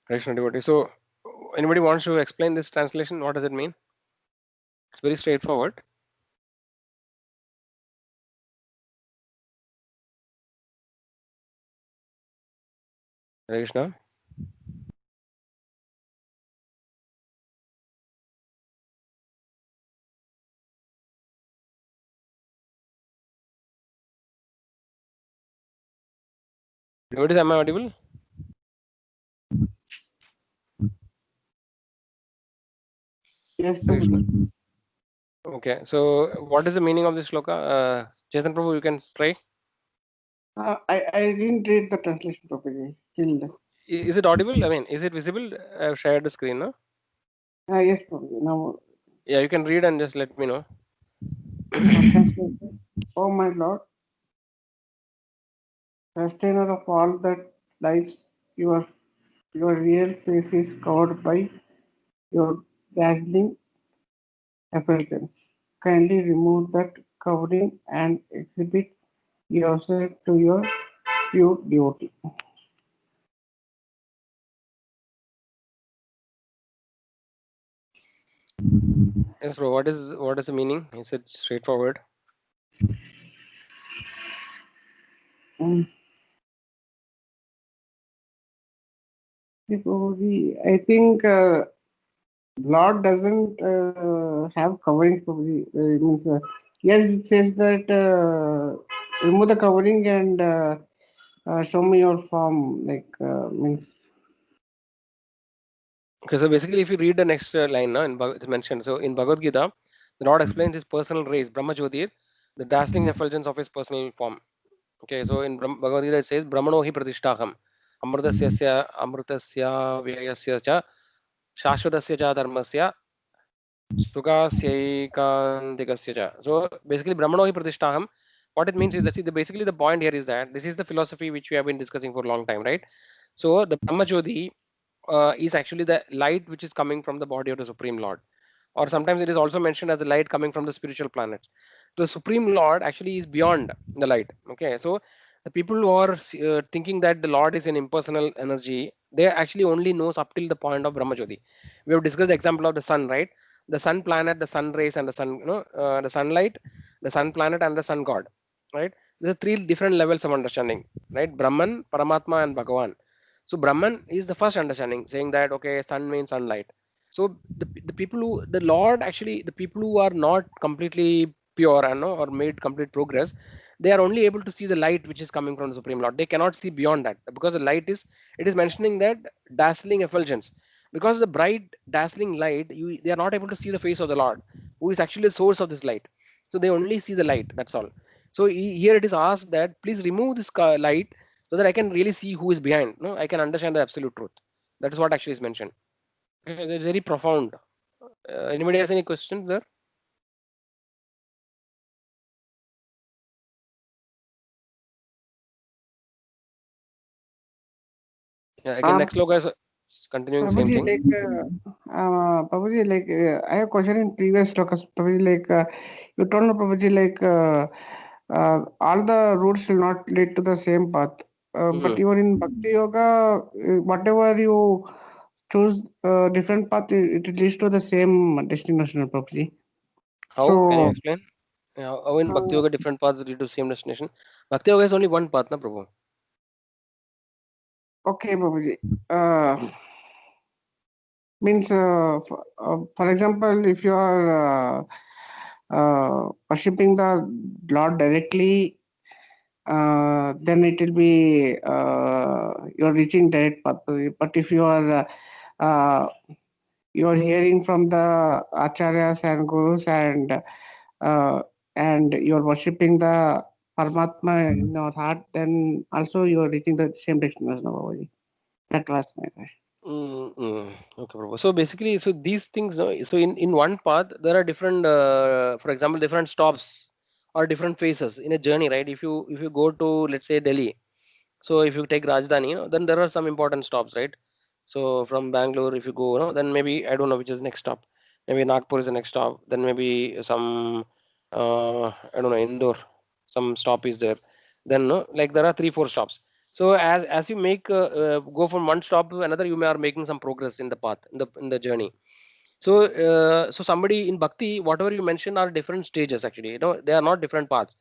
Krishna devotee. So, anybody wants to explain this translation? What does it mean? It's very straightforward. Hare Krishna. Devotees, am I audible? Yes, Hare Krishna. Prabhuji. Okay, so what is the meaning of this shloka? Chetan Prabhu, you can try. I didn't read the translation properly. Still. Is it audible? I mean, is it visible? I've shared the screen, no? Yes, Prabhuji. Now, Yeah, you can read and just let me know. translation. Oh my Lord, sustainer of all that lives, your real face is covered by your dazzling effulgence. Kindly remove that covering and exhibit yourself to your pure devotee. Yes, bro. What is the meaning? Is it straightforward? Um, I think Lord doesn't have covering. Probably means, yes, it says that remove the covering and show me your form. Like means. Okay, so basically, if you read the next line, now it's mentioned. So in Bhagavad Gita, the Lord explains his personal race, Brahmajyotir, the dazzling effulgence of his personal form. Okay, so in Bhagavad Gita it says, Brahmano hi pratishtaham, amrutasya vyayasya cha, shashvatasya cha dharmasya, sukasyaikandikasya cha. So basically, Brahmano hi pratishtaham, what it means is that, see, basically the point here is that this is the philosophy which we have been discussing for a long time, right? So the Brahmajyoti is actually the light which is coming from the body of the Supreme Lord, or sometimes it is also mentioned as the light coming from the spiritual planets. The Supreme Lord actually is beyond the light. Okay, so the people who are thinking that the Lord is an impersonal energy, they actually only knows up till the point of Brahmajyoti. We have discussed the example of the sun, right? The sun planet, the sun rays, and the sun, the sunlight, the sun planet, and the sun god, right? There are three different levels of understanding, right? Brahman, Paramatma, and Bhagavan. So Brahman is the first understanding, saying that okay, sun means sunlight. So the people who the Lord actually the people who are not completely pure and no, or made complete progress, they are only able to see the light which is coming from the Supreme Lord. They cannot see beyond that because the light is it is mentioning that dazzling effulgence. Because the bright dazzling light, they are not able to see the face of the Lord, who is actually the source of this light. So they only see the light. That's all. So here it is asked that please remove this light so that I can really see who is behind. No, I can understand the absolute truth. That is what actually is mentioned. Okay, that's very profound. Anybody has any questions there? Yeah, again, next logo is continuing the same Prabhuji, thing. Prabhuji, I have question in previous talks, Prabhuji, you told me, Prabhuji, all the routes will not lead to the same path. But Mhm. even in Bhakti Yoga, whatever you choose different path, it leads to the same destination, Prabhuji. How can you So, explain? How in Bhakti uh, Yoga different paths lead to same destination? Bhakti Yoga is only one path, na Prabhu. okay, Prabhuji. Means, for example, if you are worshipping the Lord directly, then it will be you're reaching direct path. But if uh, you are hearing from the acharyas and gurus uh, and you are worshipping the Paramatma in your heart, then also you are reaching the same destination. Babaji. That was my question. Okay, Prabhu. So basically, so these things, no, so in one path, there are different, for example, different stops or different phases in a journey, right? If you go to let's say Delhi, so if you take Rajdhani, then there are some important stops, right? So from Bangalore, if you go, then maybe I don't know which is next stop. Maybe Nagpur is the next stop. Then maybe some, I don't know, Indore, some stop is there. Then no, like there are three, four stops. So as you make go from one stop to another, you may are making some progress in the path in the journey. So, so somebody in bhakti, whatever you mentioned are different stages actually. They are not different paths.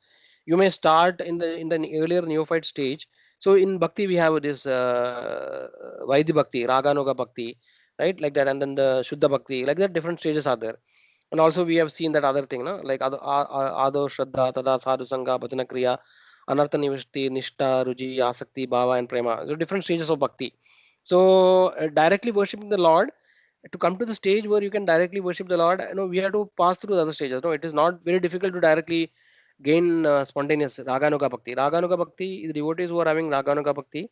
You may start in the earlier neophyte stage. So in bhakti we have this Vaidhi bhakti, Raganuga bhakti, right? Like that, and then the Shuddha bhakti, like that. Different stages are there. And also we have seen that other thing, no? Like Ado Shraddha, Tada Sadhu Sangha, Bhajana Kriya, Anartha Nivishti, Nishta, Ruji, Asakti, Bhava, and Prema. So different stages of bhakti. So directly worshipping the Lord, to come to the stage where you can directly worship the Lord, we have to pass through the other stages. No, it is not very difficult to directly gain spontaneous Raganuga Bhakti. Raganuga Bhakti, the devotees who are having Raganuga Bhakti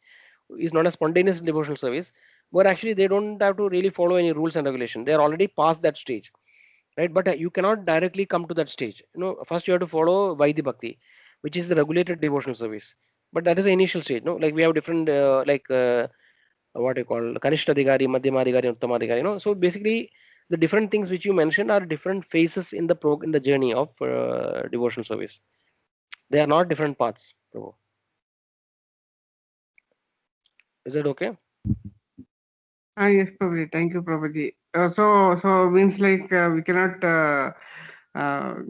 is not a spontaneous devotional service, but actually they don't have to really follow any rules and regulation. They are already past that stage, right? But you cannot directly come to that stage. First you have to follow Vaidhi Bhakti, which is the regulated devotional service. But that is the initial stage. No, like we have different what you call Kanishtadhikari, Madhyamadhikari, Uttamadhikari. So basically, the different things which you mentioned are different phases in the journey of devotional service. They are not different paths. Prabhu. Is that okay? Yes, Prabhuji. Thank you, Prabhuji. So means we cannot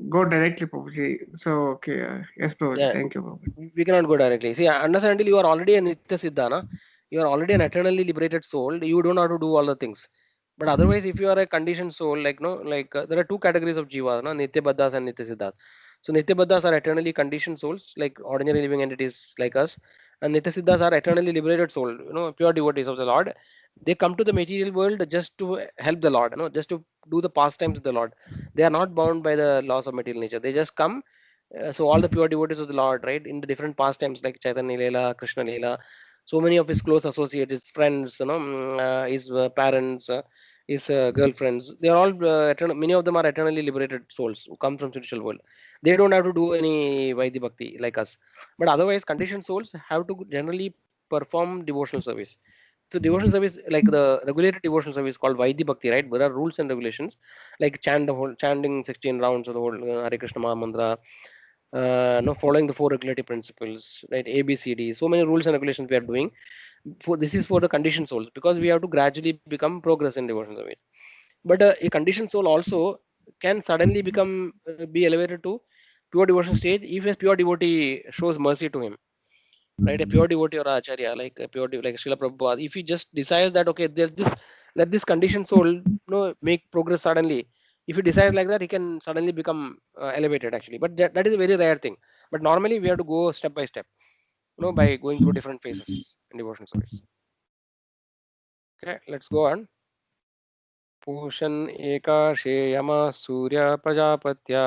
go directly, Prabhuji. So, okay. Yes, Prabhuji. Yeah, Thank you, Prabhuji. we cannot go directly. See, understand until you are already a Nitya Siddha, na? You are already an eternally liberated soul. You don't have to do all the things. But otherwise, if you are a conditioned soul, like no, like there are two categories of jiva, na? Nitya Baddhas and Nitya Siddhas. So Nitya Baddhas are eternally conditioned souls, like ordinary living entities like us, and Nitya Siddhas are eternally liberated soul, pure devotees of the Lord. They come to the material world just to help the Lord, just to do the pastimes of the Lord. They are not bound by the laws of material nature. They just come, so all the pure devotees of the Lord, right, in the different pastimes like Chaitanya Leela, Krishna Leela, so many of his close associates, his friends, his parents, his girlfriends, they are all many of them are eternally liberated souls who come from spiritual world. They don't have to do any Vaidhi Bhakti like us. But otherwise, conditioned souls have to generally perform devotional service. So devotional service, like the regulated devotional service called Vaidhi Bhakti, right? There are rules and regulations, like chanting 16 rounds of the whole Hare Krishna Maha Mantra, no, following the four regulative principles, right? A, B, C, D. So many rules and regulations we are doing. For this is for the conditioned souls, because we have to gradually become progress in devotional service. But a conditioned soul also can suddenly become be elevated to pure devotion stage if a pure devotee shows mercy to him, right? A pure devotee or acharya, like a pure like Srila Prabhupada, if he just decides that okay, there's this, let this conditioned soul, make progress suddenly. If he decides like that, he can suddenly become elevated actually. But that is a very rare thing. But normally we have to go step by step, by going through different phases in devotion service. Okay, let's go on. पूषन् एकाशे यमः सूर्य प्रजापत्या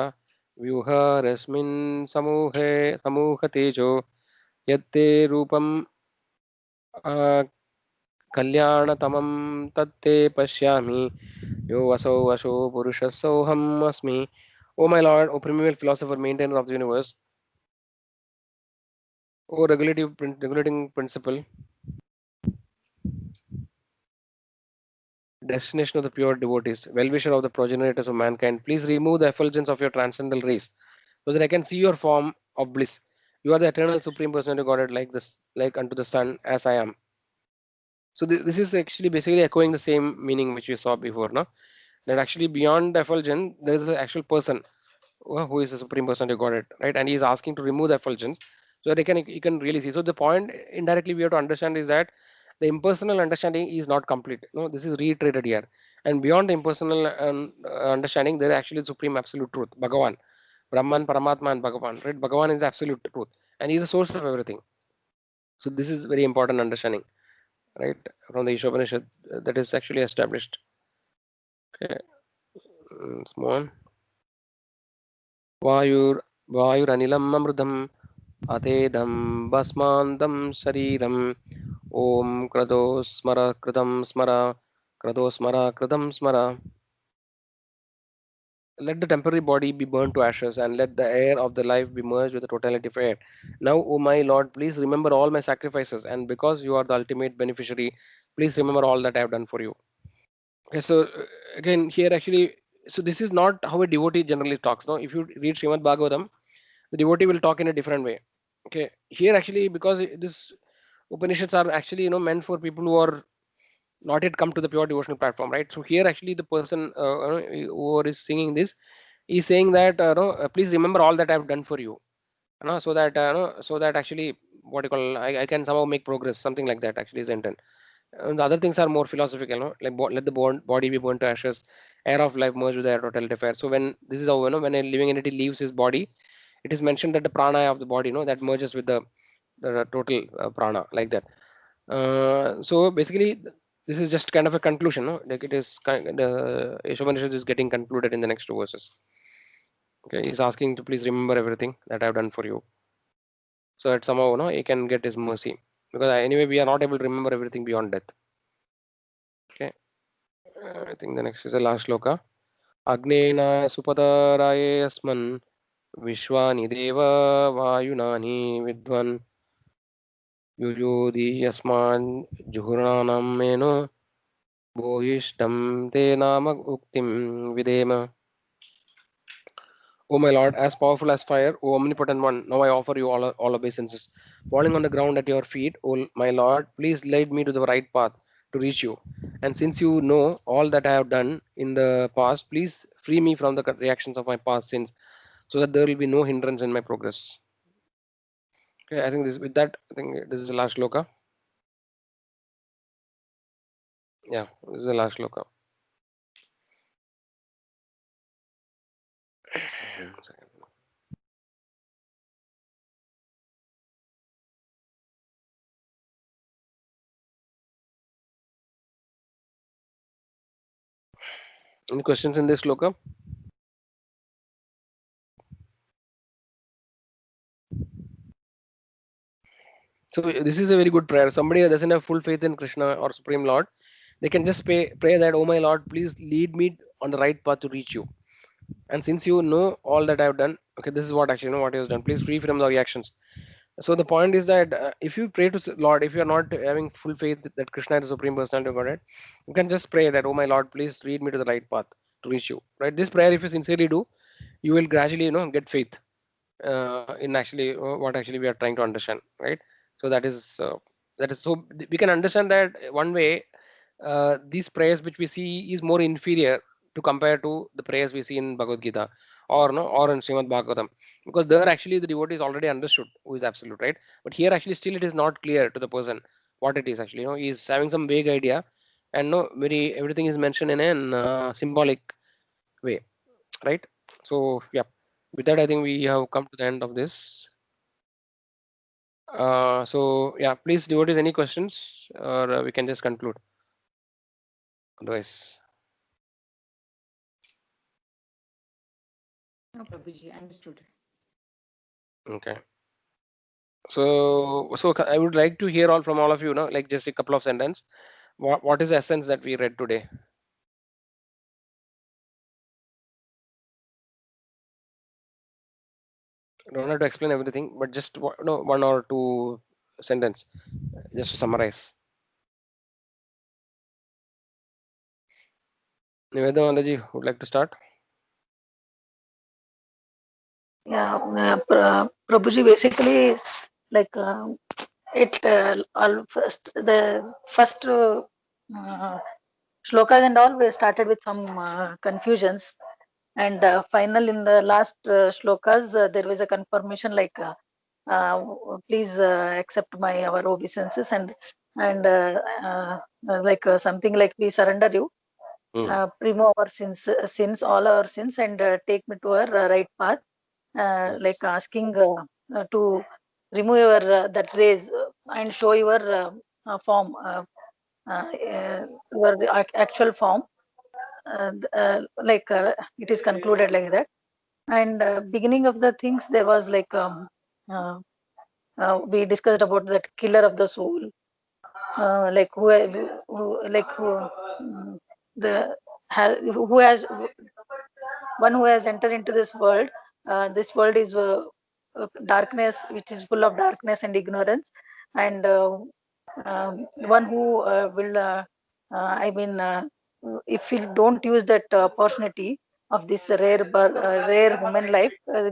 व्यूहरश्मिन् समूहतेजो यत्ते रूपं कल्याणतमं तत्ते पश्यामि यो वसो वशो पुरुषस्सोऽहम् अस्मि. O my Lord, O primeval philosopher, maintainer of the universe, O regulating principle, destination of the pure devotees, well-wisher of the progenitors of mankind, please remove the effulgence of your transcendental rays, so that I can see your form of bliss. You are the eternal supreme personality of Godhead, like this, like unto the sun, as I am. So this is actually basically echoing the same meaning which we saw before, no? That actually beyond the effulgence, there is an actual person who is the supreme personality of Godhead, right? And he is asking to remove the effulgence so that you can really see. So the point indirectly we have to understand is that the impersonal understanding is not complete. No, this is reiterated here. And beyond the impersonal understanding, there is actually supreme absolute truth, Bhagavan, Brahman, Paramatma, and Bhagavan. Right? Bhagavan is the absolute truth, and he is the source of everything. So this is very important understanding, right? From the Isopanishad, that is actually established. Okay, let's move on. वायुरनिलम् अमृतम् अतेदं भस्मान्तं शरीरम् ॐ क्रतो स्मर कृतं स्मर क्रतो स्मर कृतं स्मर. Let the temporary body be burned to ashes, and let the air of the life be merged with the totality of air. Now, O my Lord, please remember all my sacrifices, and because you are the ultimate beneficiary, please remember all that I have done for you. Okay, so again, here actually, so this is not how a devotee generally talks. No, if you read Srimad Bhagavatam, the devotee will talk in a different way. Okay, here actually, because this Upanishads are actually meant for people who are not yet come to the pure devotional platform, right? So here actually the person who is singing this is saying that please remember all that I have done for you, so that so that actually what you call I can somehow make progress, something like that actually is the intent. And the other things are more philosophical, like let the body be burned to ashes, air of life merge with the totality of air. So when this is how when a living entity leaves his body, it is mentioned that the prana of the body, that merges with the total prana, like that. So basically, this is just kind of a conclusion, no? Like it is the Ishopanishad is getting concluded in the next two verses. Okay, he's asking to please remember everything that I've done for you, so that somehow he can get his mercy, because anyway we are not able to remember everything beyond death. Okay, I think the next is the last sloka. Agnena supataraye asman vishwani deva vayunani vidvan yuyodi yasman juhuranam meno Bhojishtam te nama uktim videma. O my Lord, as powerful as fire, O omnipotent one, now I offer you all obeisances. Falling on the ground at your feet, O my Lord, please lead me to the right path to reach you. And since you know all that I have done in the past, please free me from the reactions of my past sins, so that there will be no hindrance in my progress. Okay, I think this with that, I think this is the last sloka. Yeah, this is the last sloka. Any questions in this sloka? So this is a very good prayer. Somebody who doesn't have full faith in Krishna or Supreme Lord, they can just pray that, oh my Lord, please lead me on the right path to reach you. And since you know all that I've done, okay, this is what actually what he has done. Please free from the reactions. So the point is that if you pray to Lord, if you are not having full faith that Krishna is the supreme personality of Godhead, you can just pray that, oh my Lord, please lead me to the right path to reach you. Right? This prayer, if you sincerely do, you will gradually, get faith in actually what actually we are trying to understand. Right? So that is so we can understand that one way these prayers which we see is more inferior to compare to the prayers we see in Bhagavad Gita or no or in Srimad Bhagavatam, because there actually the devotee is already understood who is absolute, right? But here actually still it is not clear to the person what it is actually. He is having some vague idea, and no very everything is mentioned in an symbolic way, right? So yeah, with that I think we have come to the end of this. So yeah, please devotees, any questions or we can just conclude. Otherwise, No, Prabhuji, understood. okay. So I would like to hear all from all of you, like just a couple of sentences. What is the essence that we read today? Don't have to explain everything, but just no, one or two sentence, just to summarize. Niveda Mandaji would like to start. Yeah, Prabhuji, basically, like it all first the first shlokas and all we started with some confusions, and final in the last shlokas there was a confirmation like uh, please accept my our obeisances and like something like we surrender you, Hmm. remove our sins, all our sins, and take me to our right path, like Yes. asking to remove your that rays and show your form, your actual form, like it is concluded like that. And beginning of the things there was like uh, we discussed about that killer of the soul, like mm, the who has one who has entered into this world. This world is darkness, which is full of darkness and ignorance, and one who will, I mean, if we don't use that opportunity of this rare human life, uh,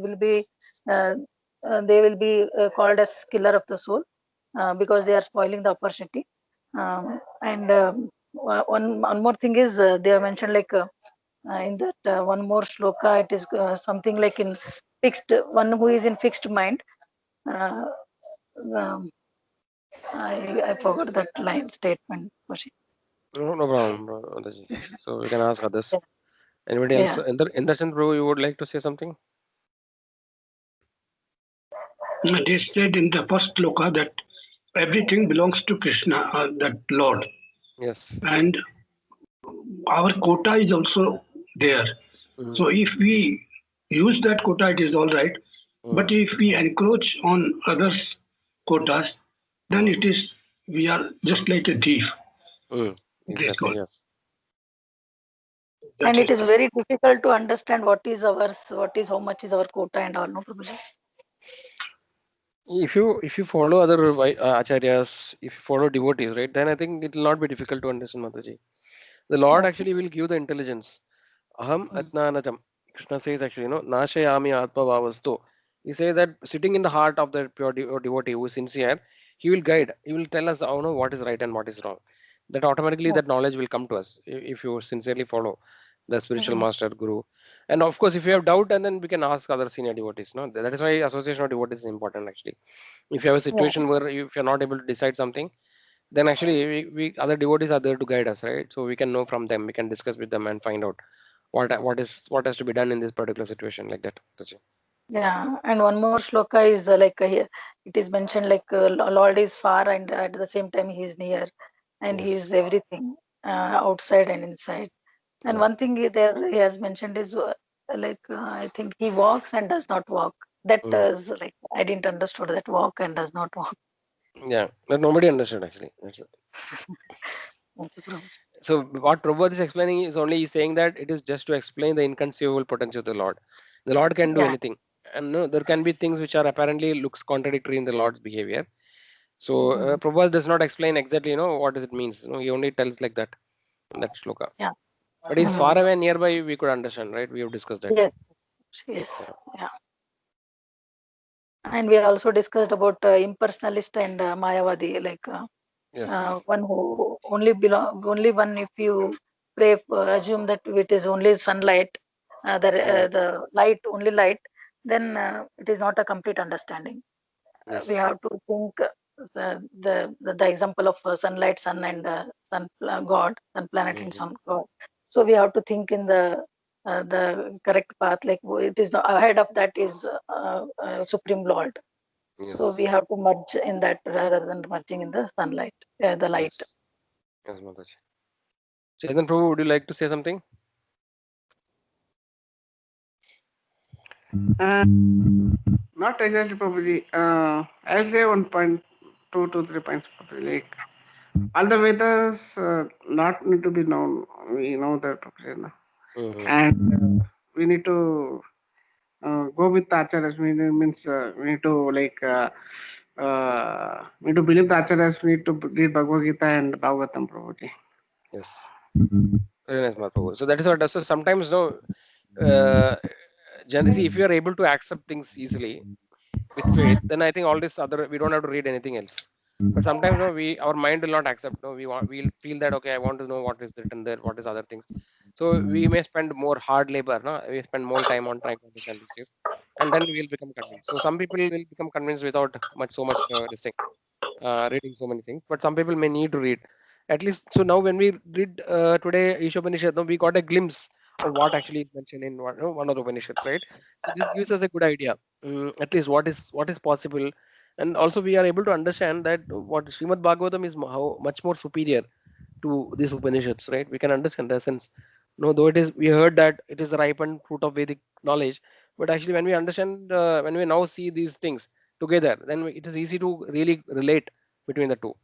they will be called as killer of the soul, because they are spoiling the opportunity. And one more thing is they have mentioned like. In that one more shloka, it is something like in fixed one who is in fixed mind. Uh, um, I forgot that line statement. No, no problem, Mandaji. So we can ask others. Yeah, Anybody else? yeah. In the sense, bro, you would like to say something? It is said in the first sloka that everything belongs to Krishna, that Lord, Yes. and our quota is also there. Mm, So if we use that quota, it is all right. But mm, if we encroach on others' quotas, then mm, it is we are just like a thief. mm. Praise Exactly. God. Yes. And That it is is very difficult to understand what is ours, what is how much is our quota and all. No, Prabhuji? If you follow other acharyas, if you follow devotees, right, then I think it will not be difficult to understand, Mataji. The Lord Okay. actually will give the intelligence. Aham Mm. atnanajam. Krishna says actually, nashayami atma bhavasto. He says that sitting in the heart of the pure devotee who is sincere, he will guide. He will tell us, what is right and what is wrong. That automatically that knowledge will come to us if you sincerely follow the spiritual Mm. master guru. And of course, if you have doubt, and then we can ask other senior devotees. No, that is why association of devotees is important actually. If you have a Yeah. situation where if you're not able to decide something, then actually we other devotees are there to guide us, right? So we can know from them, we can discuss with them and find out what has to be done in this particular situation, like that. Yeah, and one more shloka is like here it is mentioned like Lord is far and at the same time he is near, and he is Yes. everything, outside and inside. And Yeah. one thing there he has mentioned is like I think he walks and does not walk. That Mm. is like I didn't understood that walk and does not walk. Yeah, but nobody understood actually. Thank you, Prabhuji. So what Prabhupada is explaining is only he's saying that it is just to explain the inconceivable potential of the Lord. The Lord can do Yeah, anything. and no, there can be things which are apparently looks contradictory in the Lord's behavior. So Mhm. Prabhupada does not explain exactly, what does it means. He only tells like that in that shloka. Yeah. But he's far Mhm. away and nearby. We could understand, right? We have discussed that. Yes. Yes. Yeah. Yeah. And we also discussed about impersonalist and Mayavadi, like Yes. one who only belong, only one if you pray, assume that it is only sunlight, Mm. the light, only light, then it is not a complete understanding. We Yes. have to think the example of sunlight, sun and God, sun planet and Mhm. sun God. So we have to think in the correct path. Like it is not, ahead of that is Supreme Lord. So we Yes. have to merge in that rather than merging in the sunlight, the light. Yes. Yes, Mataji. Chetan Prabhu, would you like to say something? Uh, Not exactly, Prabhuji. I'll say 1.2 to 3 points, Prabhuji. Like, all the Vedas not need to be known. We know that, Prabhuji. No? Mm-hmm. And we need to go with the acharyas. Means we need to we need to believe the acharyas. We need to read Bhagavad Gita and Bhagavatam, Prabhuji. Yes. Very nice, Mahaprabhu. So that is what. So sometimes, uh, see, if you are able to accept things easily with faith, then I think all this other we don't have to read anything else. But sometimes, no, our mind will not accept. No, we'll feel that okay, I want to know what is written there, what is other things. So we may spend more hard labor. No, we spend more time on trying to understand these things, and then we'll become convinced. So some people will become convinced without so much this thing, reading so many things. But some people may need to read at least. So now when we read today Ishopanishad, no, we got a glimpse of what actually is mentioned in one of the Upanishads, right? So this gives us a good idea, at least what is possible, and also we are able to understand that what Srimad Bhagavatam is how much more superior to these Upanishads, right? We can understand the essence. No, though it is we heard that it is the ripened fruit of Vedic knowledge, but actually when we understand, when we now see these things together, then it is easy to really relate between the two,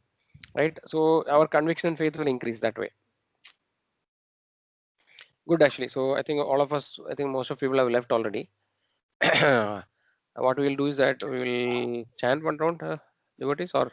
right? So our conviction and faith will increase that way. Good, actually. So I think all of us, I think most of people have left already. What we will do is that we will chant one round, devotees, or